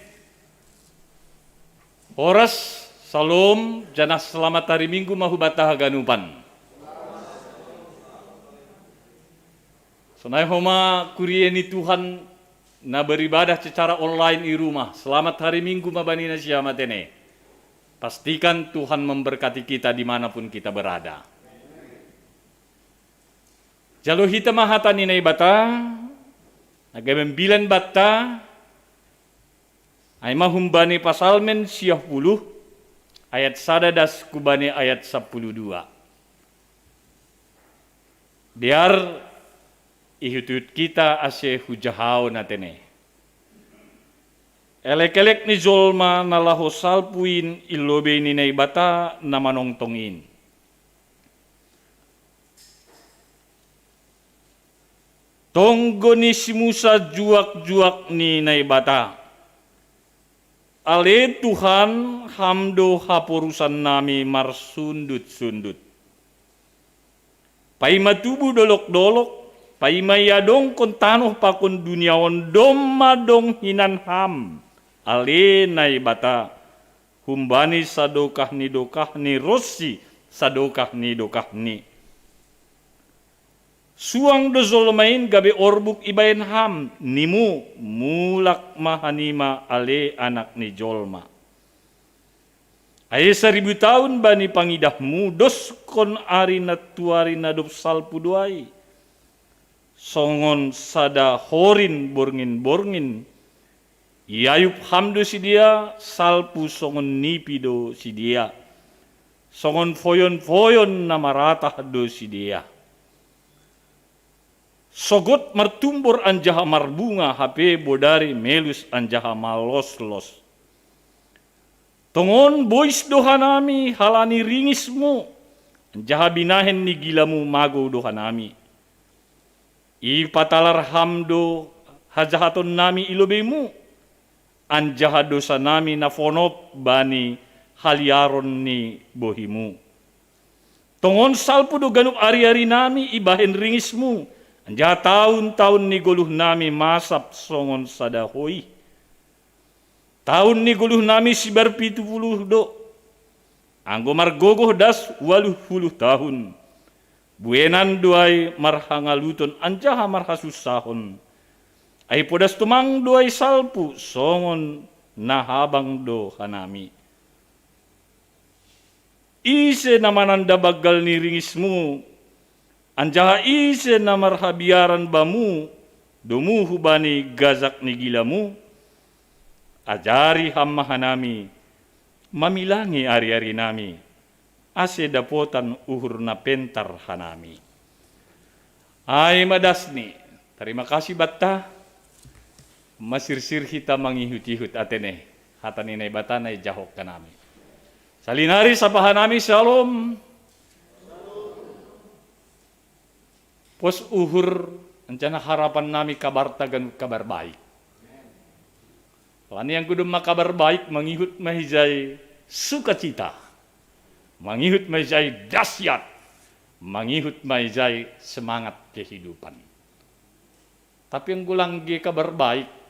Oras, salam, janah selamat hari Minggu mahubata haganupan. Sonai homa kurieni Tuhan na beribadah secara online di rumah. Selamat hari Minggu mabani na siya matene. Pastikan Tuhan memberkati kita dimanapun kita berada. Jalo hita mahata ni na ibata, nagamembilan bata, ay mahumbani pasalmen 10, ayat sadadas kubani ayat 12. Diar ihutut kita ase hujahao natene. Elek-elek ni Zolma nalaho salpuin ilobe ni naibata na manongtongin. Tonggo ni si Musa juak-juak ni naibata. Ale Tuhan hamdo haporusan nami marsundut-sundut. Pai matubu dolok-dolok, pai mayadong kontanoh pakon duniawan dom madong hinan ham. Ale naibata humbani sadokah ni rosi sadokah ni. Suang do zolmain gabe orbuk ibayen ham nimu mulak mahanima ale anak ni jolma. Aye 1000 tahun bani pangidahmu dos kon ari natuari nadup salpu duai. Songon sada horin borngin. Iayup hamdo si dia, salpu songon nipido si dia. Songon foyon-foyon na maratah do si dia. Sogot martumbor anjaha marbunga hape bodari melus anjaha malos-los. Tongon bois dohanami halani ringismu, anjaha binahen ni gilamu mago dohanami. Ipatalar hamdo hajahaton nami ilobemu, anjaha dosa nami na fonop bani haliaron ni bohimu. Tongon salpu do ganup ari-ari nami ibahen ringismu, anjaha tahun-tahun ni guluh nami masap songon sadahoi. Tahun ni guluh nami sibar 70 do, anggo margogoh das 80 tahun. Buenan duai marhangaluton anjaha marhasusahon. Ay podas tumang duay salpu songon nahabang do hanami. Ise namananda bagal ni ringismu, anjaha ise na marhabiaran bamu, dumuhu bani gazak ni gilamu, ajari hamma hanami, mamilangi ari-ari nami, ase dapotan uhur na pentar hanami. Ay madasni, terima kasih batta. Masirsir kita mangihut-ihut atene hataninay batanay jahok kanami. Salinari sapahanami shalom. Pos uhur ancana harapan nami kabar tagan kabar baik. Wani yang kudum makabar baik mangihut mahijay sukacita. Mangihut mahijay dasyat. Mangihut mahijay semangat kehidupan. Tapi yang gulang ge kabar baik,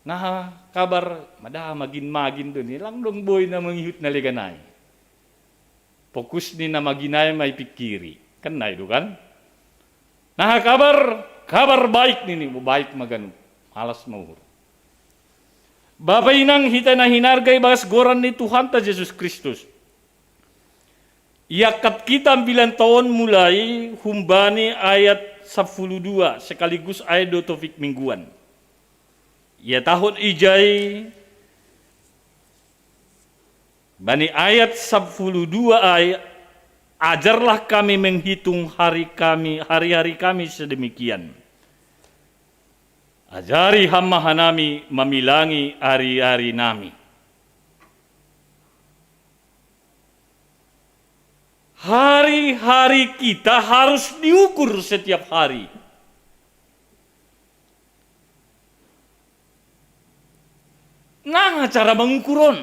nah kabar madah magin-magin doon, ilang dong boy na manghihut na liganay. fokus ni na maginay may pikiri. Kan na itu kan? Nah kabar baik ni baik magano. Malas mahur. Bapak inang hita na hinargay bagas goran ni Tuhan ta Yesus Kristus. Iakat kita 9 tahun mulai humbani ayat 12 sekaligus ayat do topik mingguan. Ya tahun ijai bani ayat 12 ayat ajarlah kami menghitung hari-hari kami sedemikian. Ajari hamba nami memilangi hari-hari nami. Hari-hari kita harus diukur setiap hari. Nah, cara mengukuron.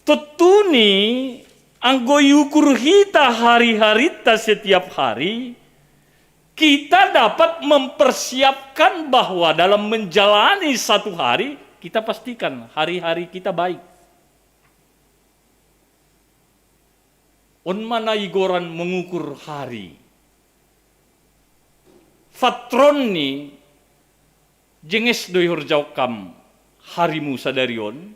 Tetuni anggo yukur kita hari-hari ta setiap hari, kita dapat mempersiapkan bahwa dalam menjalani satu hari, kita pastikan hari-hari kita baik. On mana igoran mengukur hari. Fatron ni, jenges do horjaukam harimu sadarion,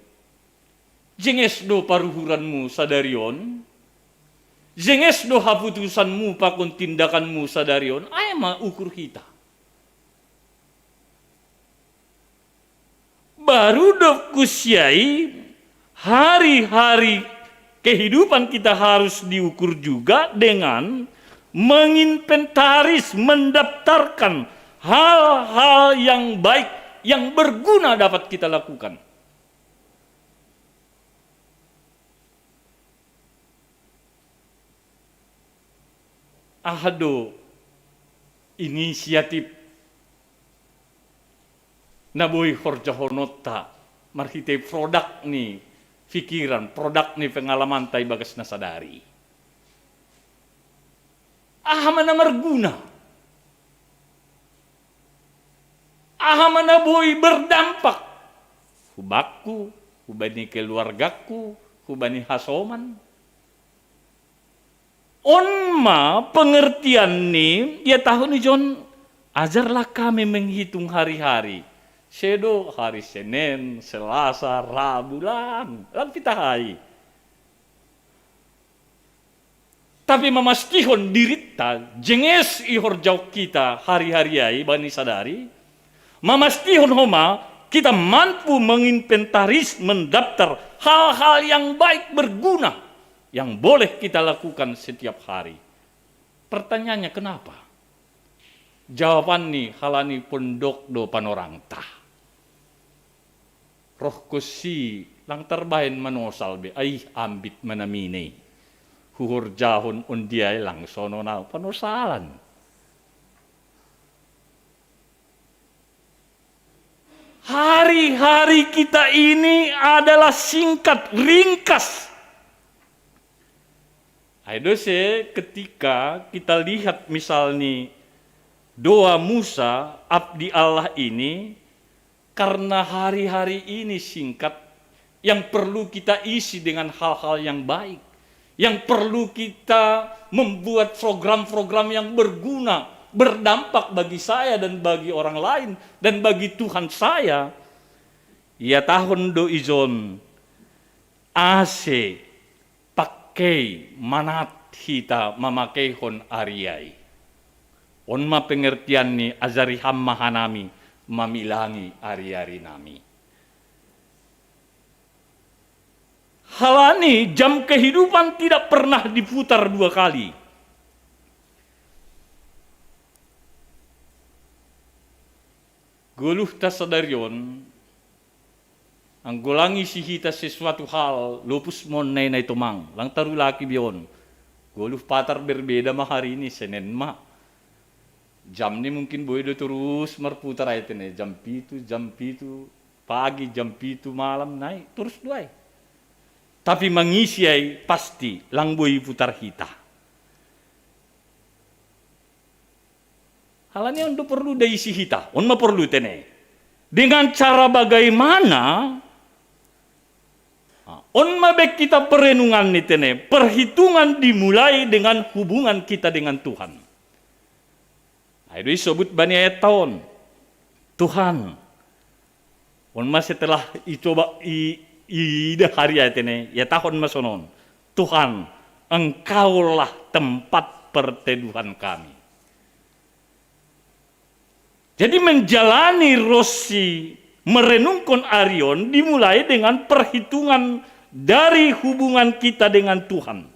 jenges do paruhuranmu sadarion, jenges do haputusanmu pakun tindakanmu sadarion, ay ma ukur kita. Baru do kusyai hari-hari kehidupan kita harus diukur juga dengan menginventaris, mendaftarkan hal-hal yang baik, yang berguna dapat kita lakukan. Ahado inisiatif naboy horjahonota marhite produk ni pikiran, produk ni pengalaman tay bagas nasadari. Mana marguna. Mana boy berdampak. Hubakku, hubani keluargaku, hubani hasoman. Onma pengertian ni, ya tahun ni John, ajarlah kami menghitung hari-hari. Sedo hari Senin, Selasa, Rabu, lang pitahai. Tapi memastihon dirita, jenges ihor jauh kita hari-hari ai bani sadari. Memastihon homa kita mampu menginventaris, mendaftar hal-hal yang baik berguna yang boleh kita lakukan setiap hari. Pertanyaannya kenapa? Jawaban nih halani pondok do panorang tah. Roh kusi lang terbain manosal be ay ambit manamine. Huhur jahon undiay lang sono na panosalan. Hari-hari kita ini adalah singkat, ringkas. Aidose ketika kita lihat misalnya doa Musa, abdi Allah ini, karena hari-hari ini singkat, yang perlu kita isi dengan hal-hal yang baik, yang perlu kita membuat program-program yang berguna, berdampak bagi saya dan bagi orang lain, dan bagi Tuhan saya. Ya tahun do izon, ase, pakai manat hita memakai hon ariai. Onma pengertian ni azari hamma hanami mamilangi ari-ari nami. Halani jam kehidupan tidak pernah diputar 2 kali. Guluh tasadarion ang gulangi sihita sesuatu hal lupus mon na itumang lang tarulaki biyon. Guluh patar berbeda ma hari ini Senin ma. Jam ni mungkin boleh terus merputar aja nih, jam pitu pagi, jam pitu malam naik terus duai. Tapi mengisi ay pasti lang boleh putar hita. Halanya untuk perlu daisi hita, on ma perlu tene. Dengan cara bagaimana On mabek kita perenungan nih tene, perhitungan dimulai dengan hubungan kita dengan Tuhan. Itu disebut bani ayat tahun. Tuhan. On mas setelah icoba ida hari ayat ini, ya tahun masonon. Tuhan, Engkaulah tempat perteduhan kami. Jadi menjalani rosi merenungkan Arion dimulai dengan perhitungan dari hubungan kita dengan Tuhan.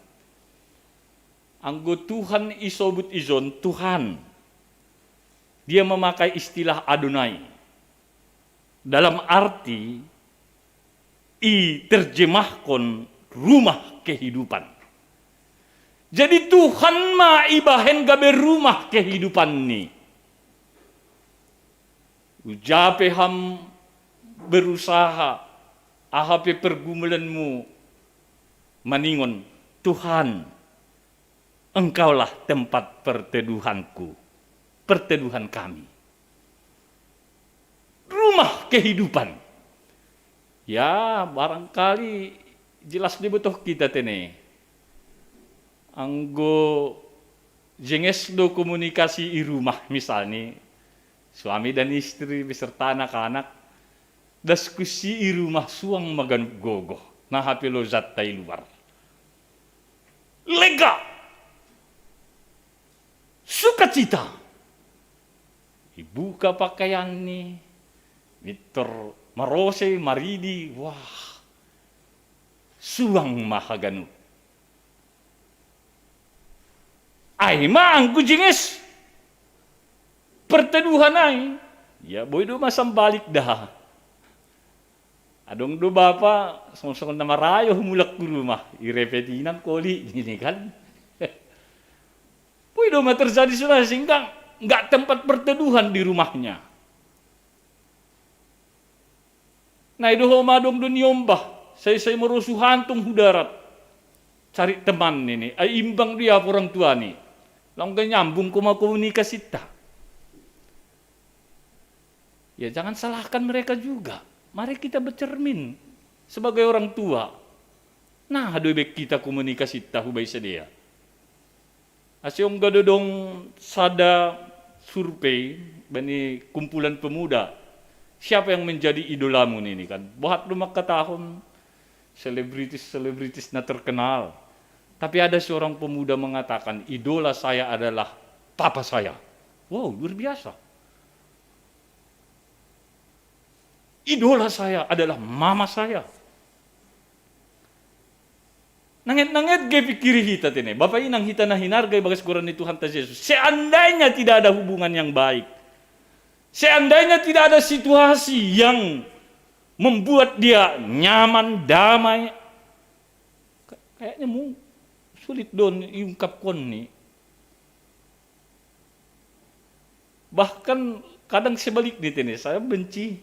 Anggo Tuhan isobut izon Tuhan. Dia memakai istilah Adonai. Dalam arti terjemahkan rumah kehidupan. Jadi Tuhan ma ibahen gabe rumah kehidupan ni. Ujape ham berusaha ahape pergumulanmu maningon Tuhan, Engkaulah tempat perteduhanku, perteduhan kami. Rumah kehidupan. Ya barangkali jelas dibutuh kita tene. Anggo jenges do komunikasi di rumah misalnya suami dan istri beserta anak-anak diskusi di rumah suang magan gogoh nah hape lozat tai luar lega sukacita ibuka pakaian nih mitor marose maridi wah suang mahaganu ay maangku jingis perteduhan ay ya boy do masam balik dah adong do bapa song-song na marayo humulak ku rumah irepetinan koli gini kan boy do terjadi sudah sehingga nggak tempat perteduhan di rumahnya. Nah itu homadong do nyombah saya merusuh hantung hudarat cari teman ini ay imbang dia orang tua nih langkah nyambung kuma komunikasi ta. Ya jangan salahkan mereka juga. Mari kita bercermin sebagai orang tua. Nah, adobek kita komunikasi tahu baik sedia. Asyong gadodong sada survei bani kumpulan pemuda. Siapa yang menjadi idolamu ini kan? Buat rumah tahun selebritis na terkenal. Tapi ada seorang pemuda mengatakan, idola saya adalah papa saya. Wow, luar biasa. Idola saya adalah mama saya. Nangit-nangit gaya pikir kita ini. Bapak inang hita na hinargay bagas kuran ni Tuhan Yesus. Seandainya tidak ada hubungan yang baik. Seandainya tidak ada situasi yang membuat dia nyaman, damai. Kayaknya sulit don iungkapkan nih. Bahkan kadang sebalik nih saya benci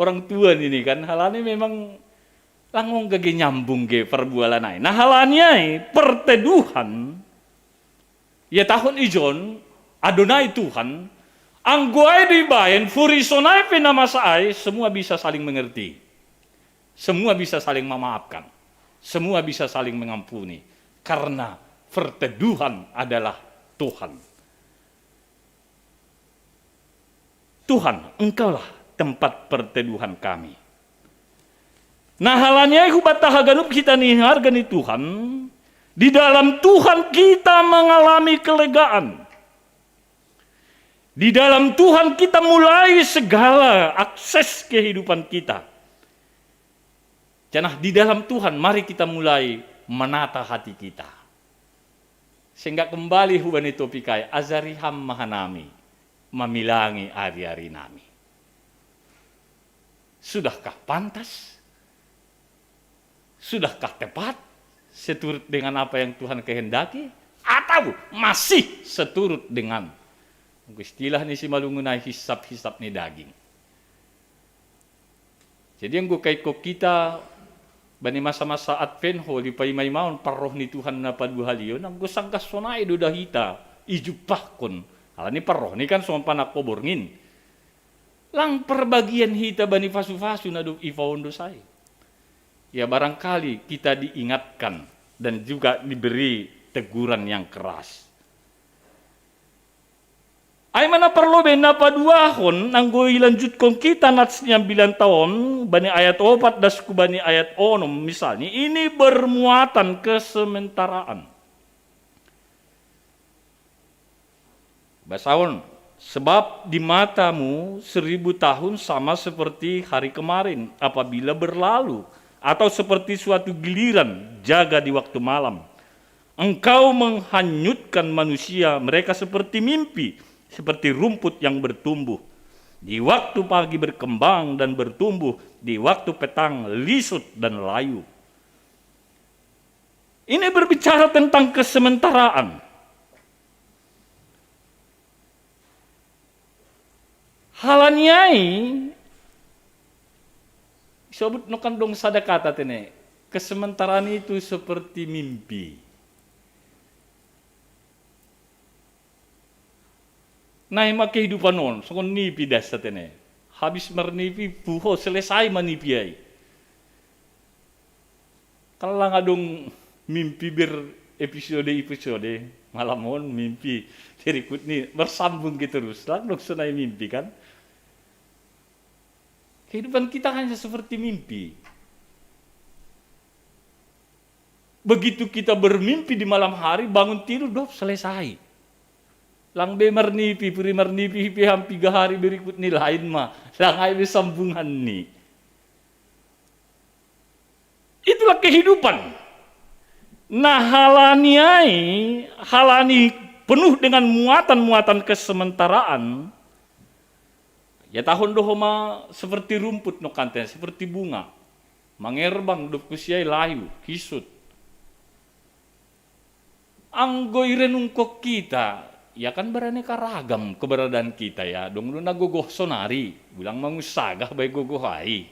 orang tua ini kan halanya memang langong gage nyambung ge perbualan ay. Nah halanya perteduhan ya tahun ijon Adonai Tuhan angguai dibayan furisonai penama saai semua bisa saling mengerti. Semua bisa saling memaafkan. Semua bisa saling mengampuni. Karena perteduhan adalah Tuhan. Tuhan, Engkaulah tempat perteduhan kami. Nah halanya hubat tahaganup kita nih hargani Tuhan. Di dalam Tuhan kita mengalami kelegaan. Di dalam Tuhan kita mulai segala akses kehidupan kita. Janah di dalam Tuhan mari kita mulai menata hati kita. Sehingga kembali hubani topikai azariham mahanami mamilangi ari-ari nami. Sudahkah pantas? Sudahkah tepat seturut dengan apa yang Tuhan kehendaki? Atau masih seturut dengan istilah ni si malungunay hisap-hisap ni daging. Jadi yang gue kaiko kita bani masa-masa Advent ho di paimay maon paroh ni Tuhan na paduhaliyo nang gusang kasonay do dahita ijupahkon. Ala ni paroh ni kan soman panakoborngin. Lang perbagian hita bani fasu-fasu na do ifaondo say. ya barangkali kita diingatkan dan juga diberi teguran yang keras. Ay mana perlu benapa duahon nanggo ilanjut kong kita natsnya 9 tahun bani ayat 4 dasku bani ayat 6 misalnya ini bermuatan kesementaraan. Basaon sebab di matamu 1000 tahun sama seperti hari kemarin apabila berlalu atau seperti suatu giliran jaga di waktu malam. Engkau menghanyutkan manusia mereka seperti mimpi. Seperti rumput yang bertumbuh. Di waktu pagi berkembang dan bertumbuh, di waktu petang lisut dan layu. Ini berbicara tentang kesementaraan. Halaniai, sebut nokan dong sada kata tene, kesementaraan itu seperti mimpi. Nah, emak kehidupan non, sokon nipi dasa tene. Habis mernipi, puho selesai manipi ay. Kalau ngadong mimpi episode malamon mimpi dirikut nih bersambung gitu terus. Lalu sunai mimpi kan? Kehidupan kita hanya seperti mimpi. Begitu kita bermimpi di malam hari, bangun tidur, selesai. Lang be marnipi, puri marnipi, piham 3 hari berikut ni lain mah. Lang ay sambungan ni. Itulah kehidupan. Nah halani penuh dengan muatan-muatan kesementaraan. Ya tahun dohoma seperti rumput no kanten, seperti bunga. Mangerbang dop kusiay layu, kisut. Anggoy renungkok kita, ya kan beraneka ragam keberadaan kita ya. Dong lu nagogoh sonari, bilang mangusagah baik gogohai.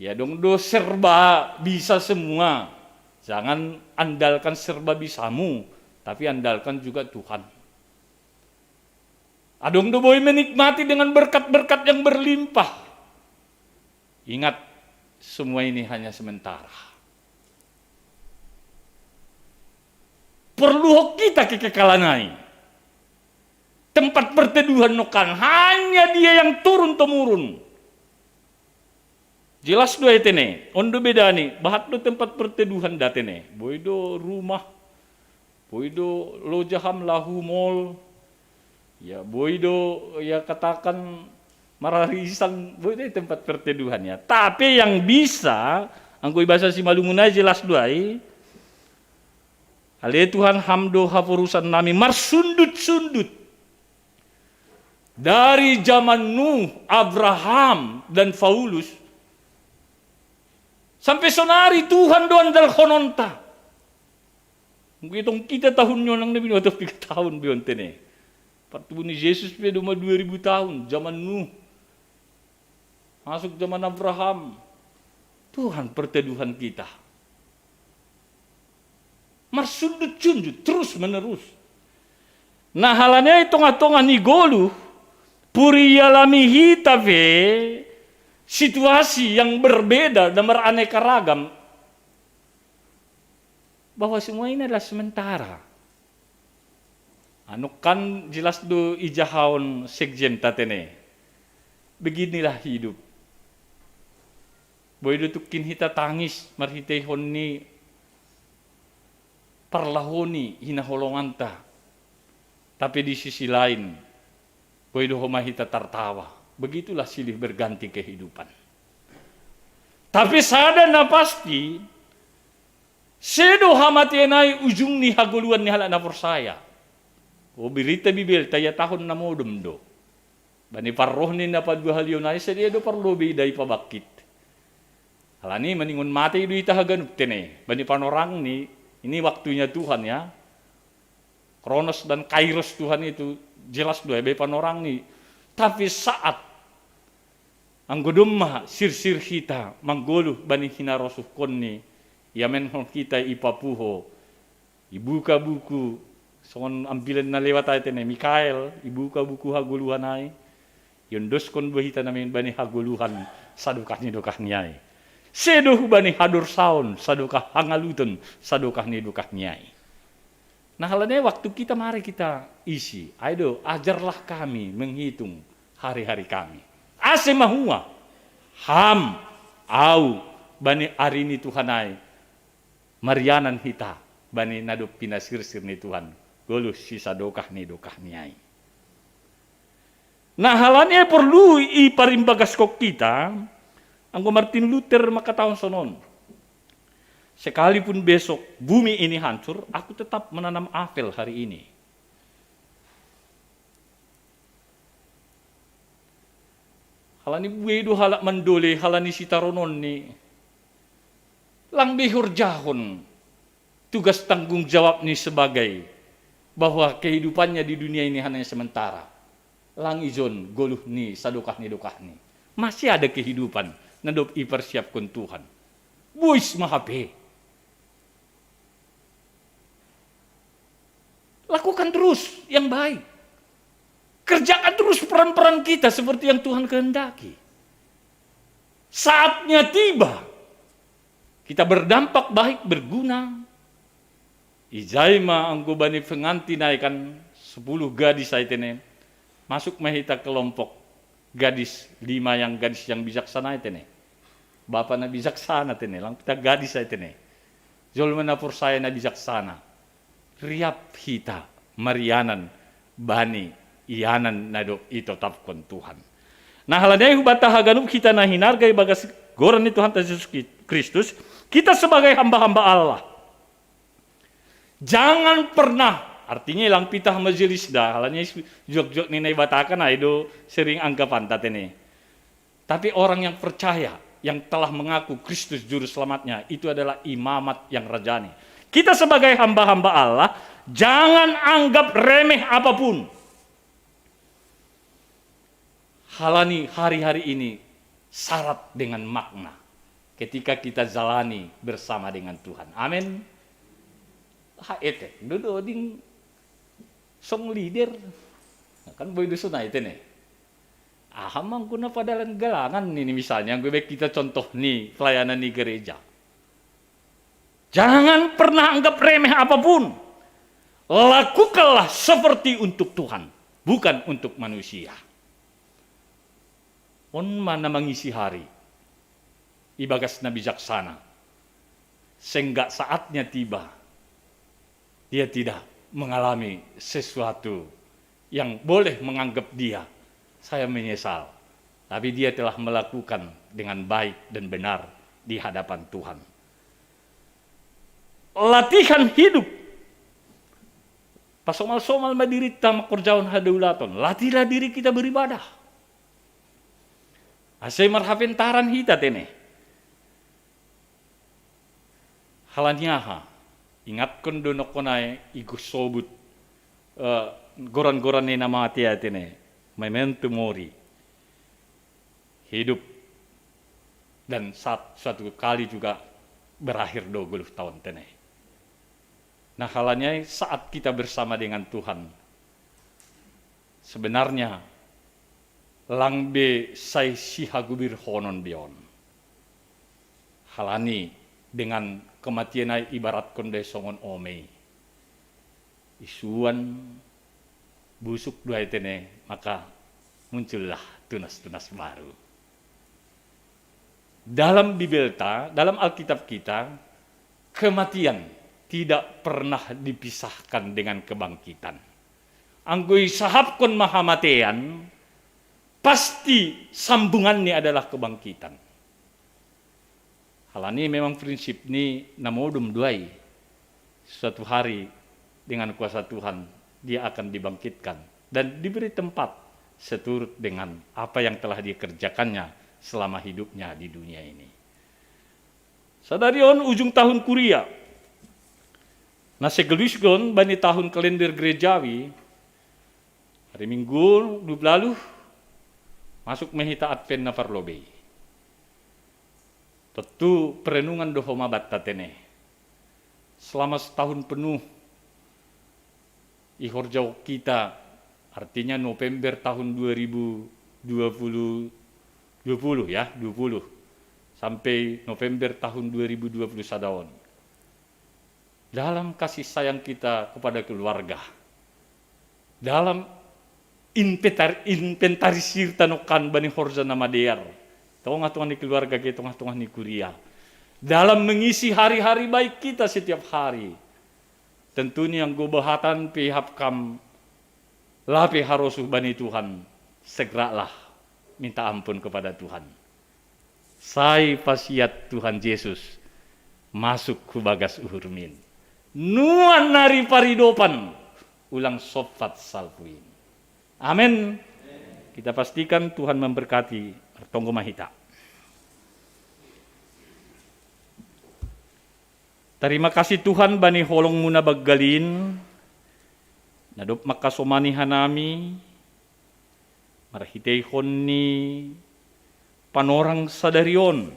Ya dong do serba bisa semua. Jangan andalkan serba bisamu, tapi andalkan juga Tuhan. Adong do boy menikmati dengan berkat-berkat yang berlimpah. Ingat, semua ini hanya sementara. Perlu kita kekekalanai. Tempat perteduhan nokan hanya dia yang turun-temurun. Jelas dua etene, ondo beda nih, bahat do tempat perteduhan datene. Boydo rumah, boydo lojaham lahu mall, ya boydo ya katakan mararisan, boydo tempat perteduhannya. Tapi yang bisa, angkoi bahasa si Malungunai jelas dua Ale Tuhan hamdo hapurusan nami marsundut-sundut. Dari zaman Nuh, Abraham, dan Paulus, sampai sonari Tuhan doan dal kononta. Mungkin kita tahunnya nang nabi atau 3 tahun bion tene. Pertubun ni Yesus pe doma 2000 tahun, zaman Nuh. Masuk zaman Abraham. Tuhan perteduhan kita. Marsundut-sundut terus menerus. Nah halanya hitung-hitungan ni golu puriyalami hitabe situasi yang berbeda dan beraneka ragam bahwa semua ini adalah sementara. Anu kan jelas do ijahon sekjen tatene. Beginilah hidup. Boy do tukin hita tangis marhitay honni parlahoni hinaholonganta. Tapi di sisi lain boy do homahita tartawa. Begitulah silih berganti kehidupan. Tapi sada na pasti sedo hamatienai ujung ni haguluan ni hala na forsaya. O birita bibel taya tahun na modum do. Bani parroh ni na padbuhalyonay sedia do parlobi day pabakit. Halani maningon mati do itahaganuk tene. Bani panorang ni ini waktunya Tuhan ya. Kronos dan Kairos Tuhan itu jelas dua bay panorang ni. Tapi saat anggodumma sir-sir kita manggoluh bani hinarosuh konni yamen kita ipapuho ibuka buku songon ambilan na lewat ay tene Mikael ibuka buku haguluhan ay yundos kon bahita namin bani haguluhan sadukahnya dokahnya ay Sedoh bani hadur saun, sadokah hangalutun, sadokah nidukah nyai. Nah halanya waktu kita mari kita isi, ayo ajarlah kami menghitung hari-hari kami. Ase mahua, ham, au, bani arini Tuhanai, marianan hita, bani naduk pinasirsir ni Tuhan, golus si sadokah nidukah nyai. Nah halanya perlu iparimbagas kok kita, Anggo Martin Luther makatahun sonon. Sekalipun besok bumi ini hancur, aku tetap menanam apel hari ini. Halani wedo halak mandole, halani sitaronon ni. Lang bihur jahon. Tugas tanggung jawab ni sebagai bahwa kehidupannya di dunia ini hanya sementara. Lang izon goluh ni sadokah ni dokah ni. Masih ada kehidupan. Nadop ipersiapkan Tuhan. Buis mahape. Lakukan terus yang baik. Kerjakan terus peran-peran kita seperti yang Tuhan kehendaki. Saatnya tiba. Kita berdampak baik, berguna. Ijaima anggo bani pengantin naikan 10 gadis saitene. Masuk mahita kelompok gadis 5 yang gadis yang bijaksana itene. Bapak na bijaksana tene, lang kita gadis saya tene. Jolman na saya na bijaksana. Riap hita, marianan, bani, iyanan na do ito tapkon Tuhan. Nah halanay hubata haganub kita na hinargay bagas goran ni Tuhan Yesus Kristus, kita sebagai hamba-hamba Allah. Jangan pernah, artinya ilang pitah majelis dah, halanay jok-jok ni naibatakan ay do sering anggapan tatene. Tapi orang yang percaya, yang telah mengaku Kristus juru selamatnya, itu adalah imamat yang rajani. Kita sebagai hamba-hamba Allah, jangan anggap remeh apapun. Halani hari-hari ini syarat dengan makna ketika kita jalani bersama dengan Tuhan. Amin. Haete, dodo ding song leader. Kan boy dusun itu nih. Ahamang kuna padalan galangan ini misalnya, gue baik kita contoh nih pelayanan di gereja. Jangan pernah anggap remeh apapun. Lakukanlah seperti untuk Tuhan, bukan untuk manusia. On mana mengisi hari, ibagas na bijaksana, sehingga saatnya tiba, dia tidak mengalami sesuatu yang boleh menganggap dia, saya menyesal. Tapi dia telah melakukan dengan baik dan benar di hadapan Tuhan. Latihan hidup. Pasomal-somal madirita makurjaon hadaulaton. Latihlah diri kita beribadah. Asay marhapentaran hita tene. Halanyaha. Ingatkan donok konay igus sobut. Goran-goran ni nama hati tene. Memento mori. Hidup dan suatu kali juga berakhir 20 tahun tene. Nah halanya saat kita bersama dengan Tuhan, sebenarnya langbe say sihagubir honon bion. Halani dengan kematian ay ibarat konde songon omei. Isuan busuk dua tene, maka muncullah tunas-tunas baru. Dalam Bibelta, dalam Alkitab kita, kematian tidak pernah dipisahkan dengan kebangkitan. Anggoy sahapkon mahamatean, pasti sambungannya adalah kebangkitan. Halani memang prinsip ini namodum duai. Suatu hari dengan kuasa Tuhan, dia akan dibangkitkan dan diberi tempat seturut dengan apa yang telah dikerjakannya selama hidupnya di dunia ini. Sadarion ujung tahun kuria, nasegelusgon bani tahun kalender gerejawi, hari Minggu lalu masuk mehita Advent na Farlobei. Tentu perenungan dohoma batta tene. Selama setahun penuh ihorjau kita, artinya November tahun 2020 ya, 20 sampai November tahun 2021. Dalam kasih sayang kita kepada keluarga, dalam inventarisir tanukan bani horja nama dear, tengah-tengah ni keluarga kita, tengah-tengah ni kuria, dalam mengisi hari-hari baik kita setiap hari, tentunya yang gobahatan pihak kam lape harosuh bani Tuhan, segeralah minta ampun kepada Tuhan. Sai pasiat Tuhan Yesus masuk ku bagas uhurmin. Nuan nari paridopan ulang sofat salpuin. Amin. Kita pastikan Tuhan memberkati Tonggo Mahita. Terima kasih Tuhan bani holong muna baggalin. Nadop makasomani hanami. Marhitehon ni panorang sadarion.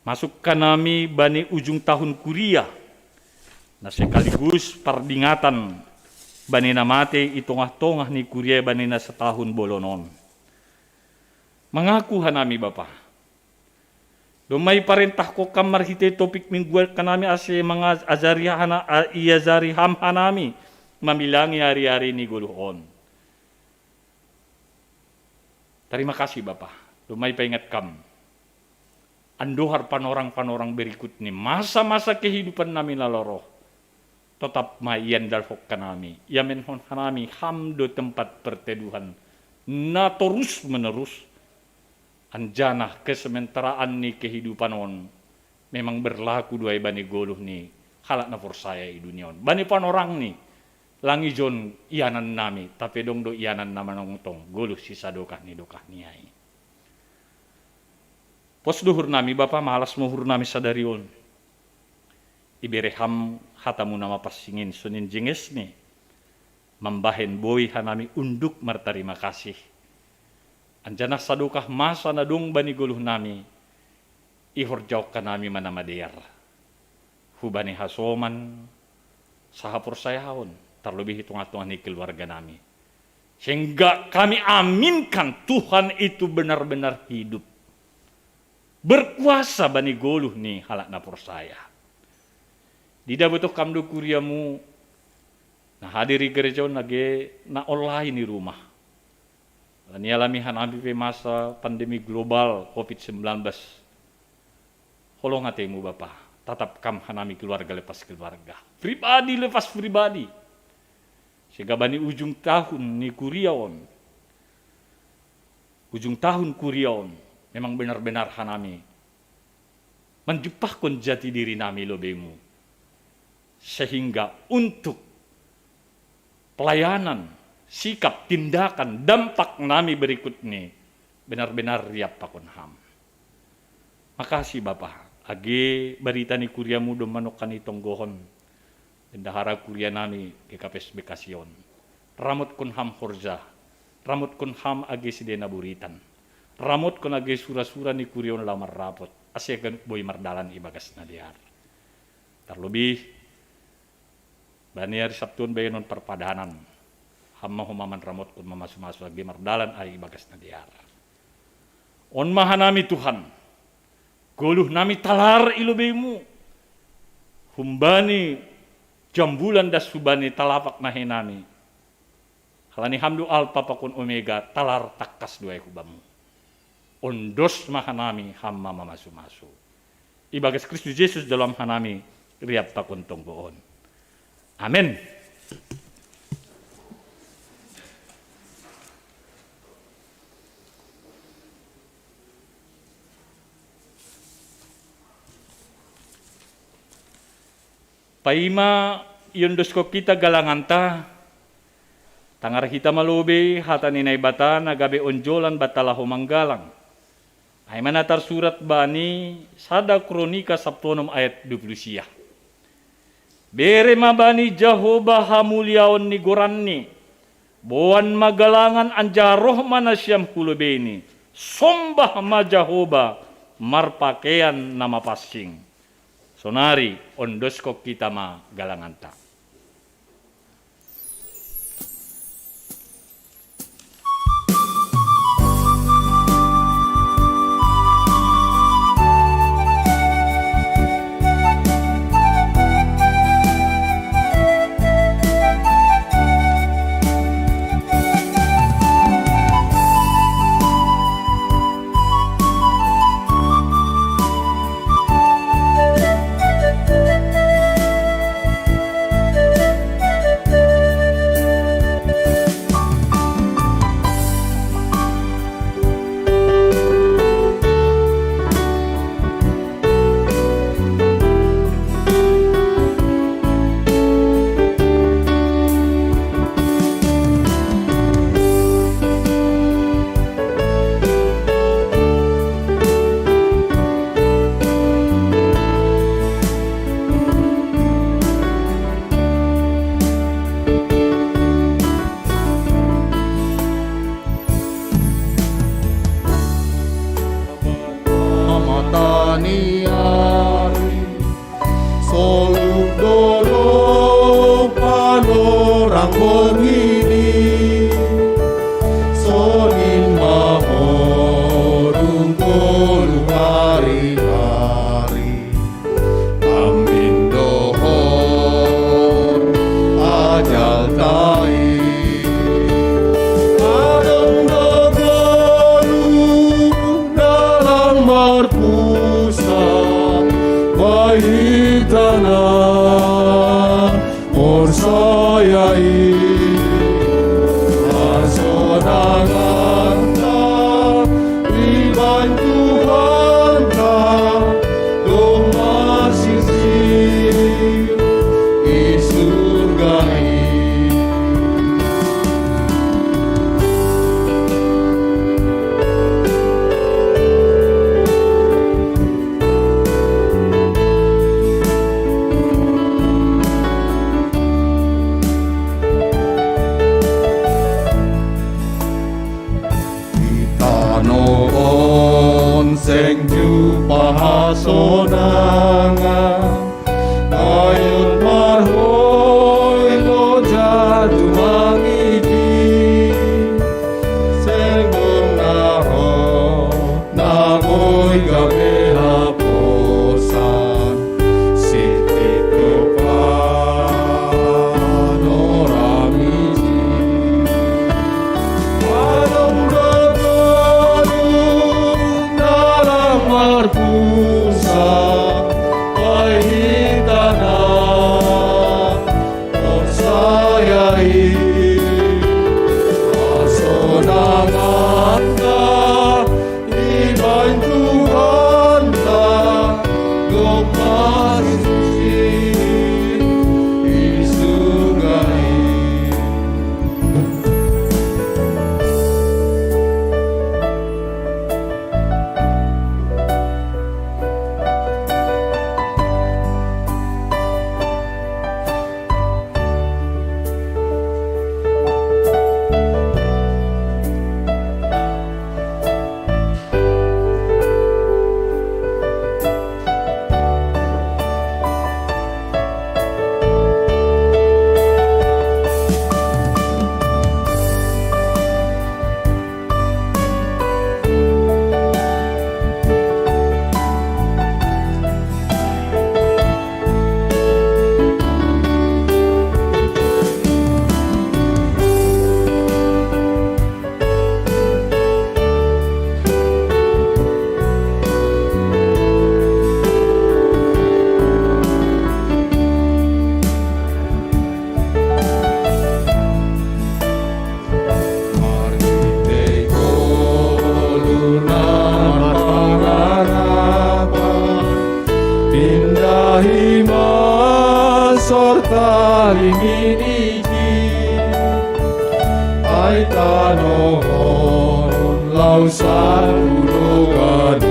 Masukkan nami bani ujung tahun kuliah, na sekaligus pardingatan bani namate itongah-tongah ni kuliah bani na setahun bolonon. Mengaku hanami Bapa, dumay parentah ko kamar hite topik minggual kanami ase mga iazari ham hanami mamilangi hari-hari ni guluhon. Terima kasih Bapa, dumay paingat kam. Andohar panorang-panorang berikut ni masa-masa kehidupan nami laloroh tetap mayan dalhok kanami yamen hon hanami hamdo tempat perteduhan na terus menerus anjana kesementaraan ni kehidupan on memang berlaku dua bani goluh ni halak na forsaya i dunia on bani panorang ni langi jon ianan nami tapi dong do ianan nama nongtong goluh sisa dokah niai. Pos duhur nami Bapa malas muhur nami sadarion. Ibereham hatamu nama pasingin sunin jinges ni. Membahen boy hanami unduk martarima kasih. Anjana sadukah masa nadung bani guluh nami. Ihor jauh kanami manamadear. Hubani hasoman sahapur sayahon. Terlebih hitung-hitungan ni keluarga nami. Sehingga kami aminkan Tuhan itu benar-benar hidup. Berkuasa bani goluh ni halak na persaya. Dida butuh kamdu kuriamu na hadiri gereja nage na online di rumah. Lani alami hanabi pe masa pandemi global COVID-19. Holong hatemu Bapa, tatap kam hanami keluarga lepas keluarga. Pribadi lepas pribadi. Sehingga bani ujung tahun ni kuriaon. Ujung tahun kuriaon. Memang benar-benar hanami menjupahkan jati diri nami lobemu sehingga untuk pelayanan, sikap, tindakan, dampak nami berikut ini benar-benar riap pakon ham. Makasih Bapa, age berita ni kuriamu do manukan itong gohon dendahara kuria nami KKPS Bekasyon. Ramot kun ham horja, ramot kun ham age sidena buritan. Ramot ko nagay sura-sura ni kurion lamar rapot. Asyagan boy mardalan ibagas na diar. Terlebih, baniar sabtun bayanon perpadanan. Hamma humaman ramot kun mamasu-masu lagi mardalan ay ibagas na diar. On mahanami Tuhan. Goluh nami talar ilubemu. Humbani jambulan das subani talapak nahenami. Halani hamdu alpa pakun omega talar takas dua hubamu. Ondos mahanami hamma mamasu-masu. Ibagas Kristus Yesus dalam hanami riap takon tonggoon. Amin. Paima yundos ko kita galanganta tangar kita malubi hata ninay bata nagabe onjolan batala humanggalang. Ay manatar surat bani sada kronika 10 ayat 20. Bere mabani Jehovah hamuliaon ni goranni. Boan magalangan anjaroh manasyam kulubeni. Sombah ma Jehovah marpakean nama passing. Sonari ondoskop kita ma galanganta. mataniari soluk dorong panorang bengini sonin mahorung tolong hari-hari amin dohor ajal tai adem dagalu dalam marpusa bayi tanah morsayai asonaganta dibantu hanta domasisi isurgai Tanoon sing pahasonangan ayon marhoy lo jadu mangidi sing naro nagoy gabe haposan siti panoramisi Alam dalam marpusa pahitana morsayai asonaganta dibantu hanta domasisi isugai Sortalinginiki ay tanohon lausan uloganupan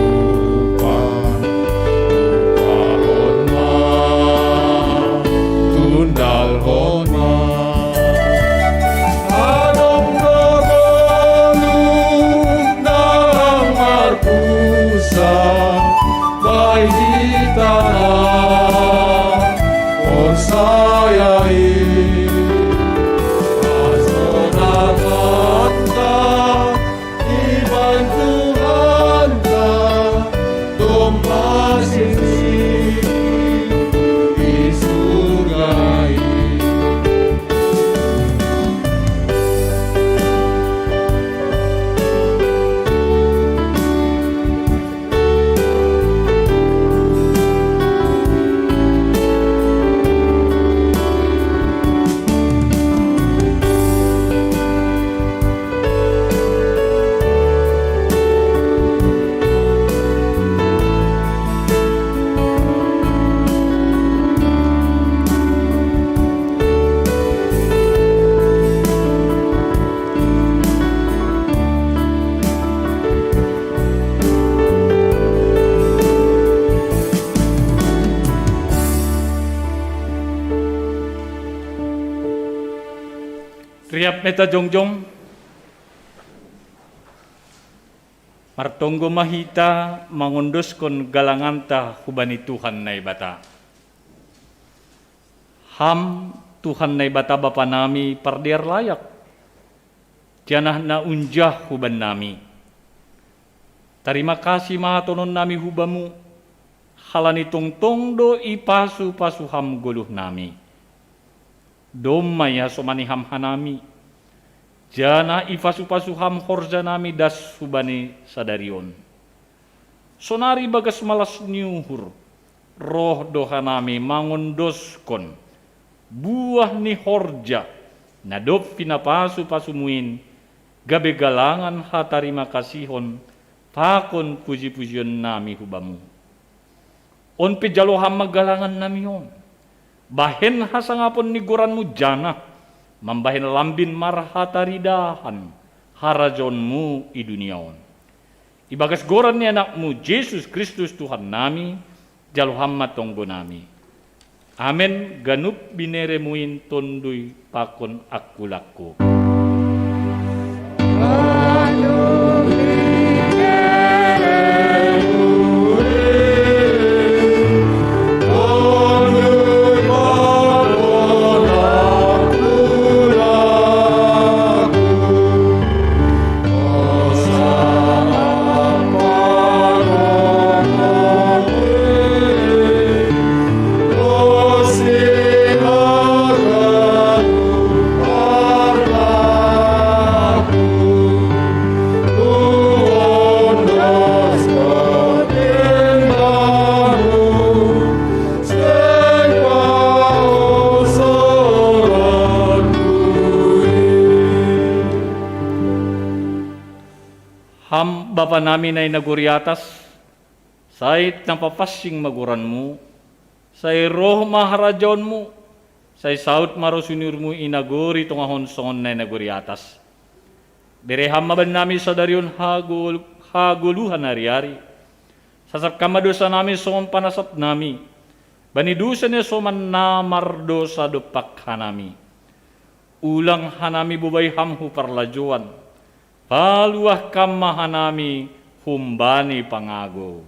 upahon ma tundal hona anong gagolong dalam marpusa bayi tanah morsayai asonaganta dibantu hanta domasisi isugai Riap meta jongjong. Martonggo mahita mangunduskon galanganta hubani Tuhan na ibata. Ham Tuhan na ibata Bapa nami pardiar layak. Tianah na unjah huban nami. Terima kasih mahatonon nami hubamu. Halani tongtong do ipasu pasu ham goluh nami. Domaya somani ham hanami. Jana ipasu pasu ham horja nami das hubani sadarion. Sonari bagas malas nyuhur. Roh doha nami mangundoskon. Buah ni horja. Nadop pinapasu pasumuin. Gabe galangan hatarima kasihon. Pakon puji-pujian nami hubamu. On pejaloham magalangan nami on. Bahen hasangapon ni goranmu jana. Mambahen lambin marhataridahan. Harajonmu i dunia on. Ibagas goran ni anakmu Yesus Kristus Tuhan nami. Jaloham matonggo nami. Amen. Ganup bineremuin tondui pakon akulaku. Bapa namin ay naguri atas, sait napapasing maguranmu, say roh maharajonmu, say saut marosunirmu inaguri tungahon songon na naguri atas. Bereham maban namin sa darion haguluhan hari-hari, sasap kamadosa namin songon panasap nami, banidusa niya soman namardo sa dupak hanami. Ulang hanami bubay hamhu parlajuan, paluah kamahanami humbani pangago.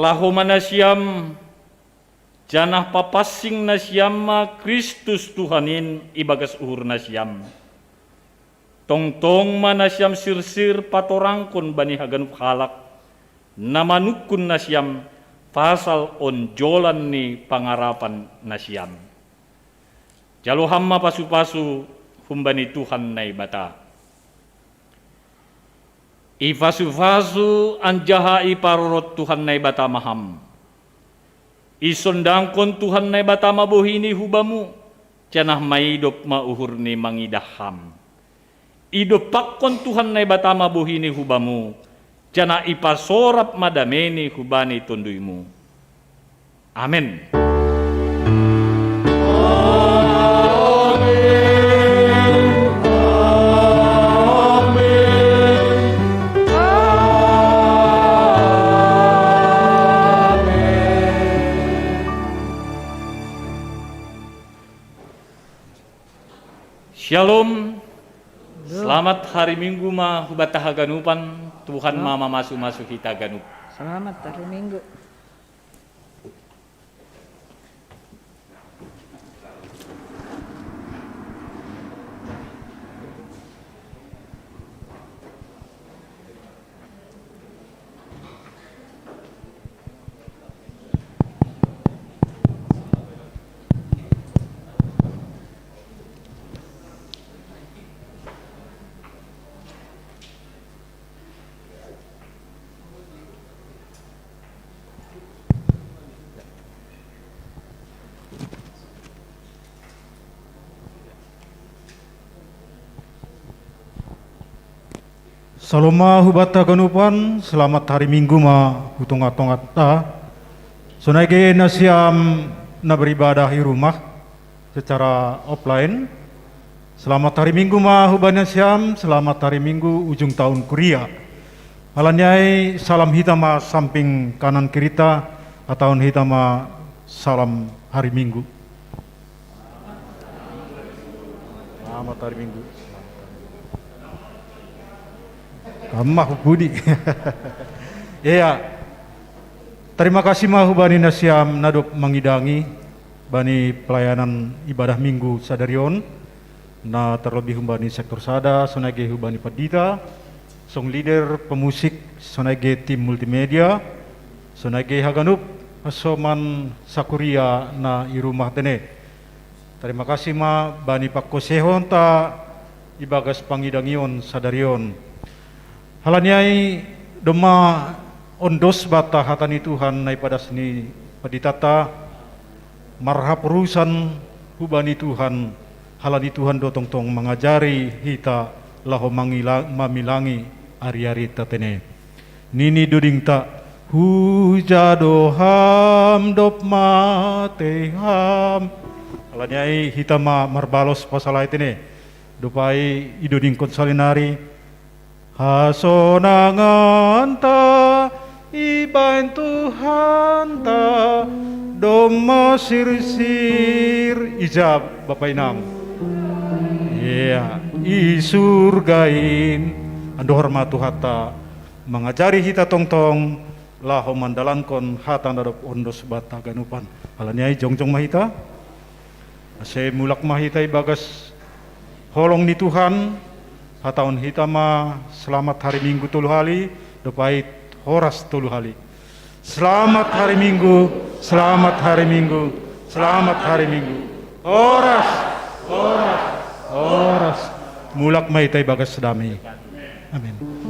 Lahoma na siyam, janah papasing na siyam Kristus Tuhanin ibagas uhur na siyam. Tongtong mana siyam sirsir patorangkon bani haganup halak, namanukun na siyam pasal onjolan ni pangarapan na siyam. Jaloham pasu-pasu humbani Tuhan na ibata. Ifasu-fasu anjaha iparorot Tuhan na ibata maham. Isondangkon Tuhan na ibata mabuhini hubamu, tiyanah maidop mauhur ni mangidaham. Idopakkon Tuhan na ibata mabuhini hubamu, tiyanah ipasorap madameni hubani tunduymu. Amen. Shalom, selamat hari Minggu hubata haganupan, Tuhan mama masuk kita ganup. Selamat hari Minggu. Saloma hubata ganupan, selamat hari Minggu ma hutung-atongat ta. Sonage nasiam na beribadah di rumah secara offline. Selamat hari Minggu ma hubana siam, selamat hari Minggu ujung tahun kuria. Alanyai salam hitama samping kanan kirita atau hitama salam hari Minggu. Selamat hari Minggu. Kamah budi. Iya. Terima kasih mahu bani nasiam nadop mengidangi bani pelayanan ibadah Minggu sadarion. Na terlebih bani sektor sada, sonage bani padita, song leader pemusik, sonage tim multimedia, sonage haganup asoman sakuria na irumah tene. Terima kasih ma bani pakosehon ta ibagas pangidangion sadarion. Halanyai doma ondos bata hatani Tuhan nai pada seni paditata marhap urusan hubani Tuhan halani Tuhan dotong tong mengajari hita laho mamilangi ari-ari tatene nini duding ta hujadoham dop mateham halanyai hita marbalos pasalai tene dopai iduding konsalinari hasonangan ta ibain Tuhan ta doma sir-sir ijab Bapak Inam isurgain ando hormatu hata mengajari hita tong-tong laho mandalankon hata nadop ondos bata ganupan halanyai jongjong mahita ase mulak mahita ibagas holong ni Tuhan hataun hitama selamat hari Minggu tulu hali dopai horas tulu hali. Selamat hari Minggu, selamat hari Minggu, selamat hari Minggu. Horas, horas, horas. Mulak maitai bagas sedami. Amin.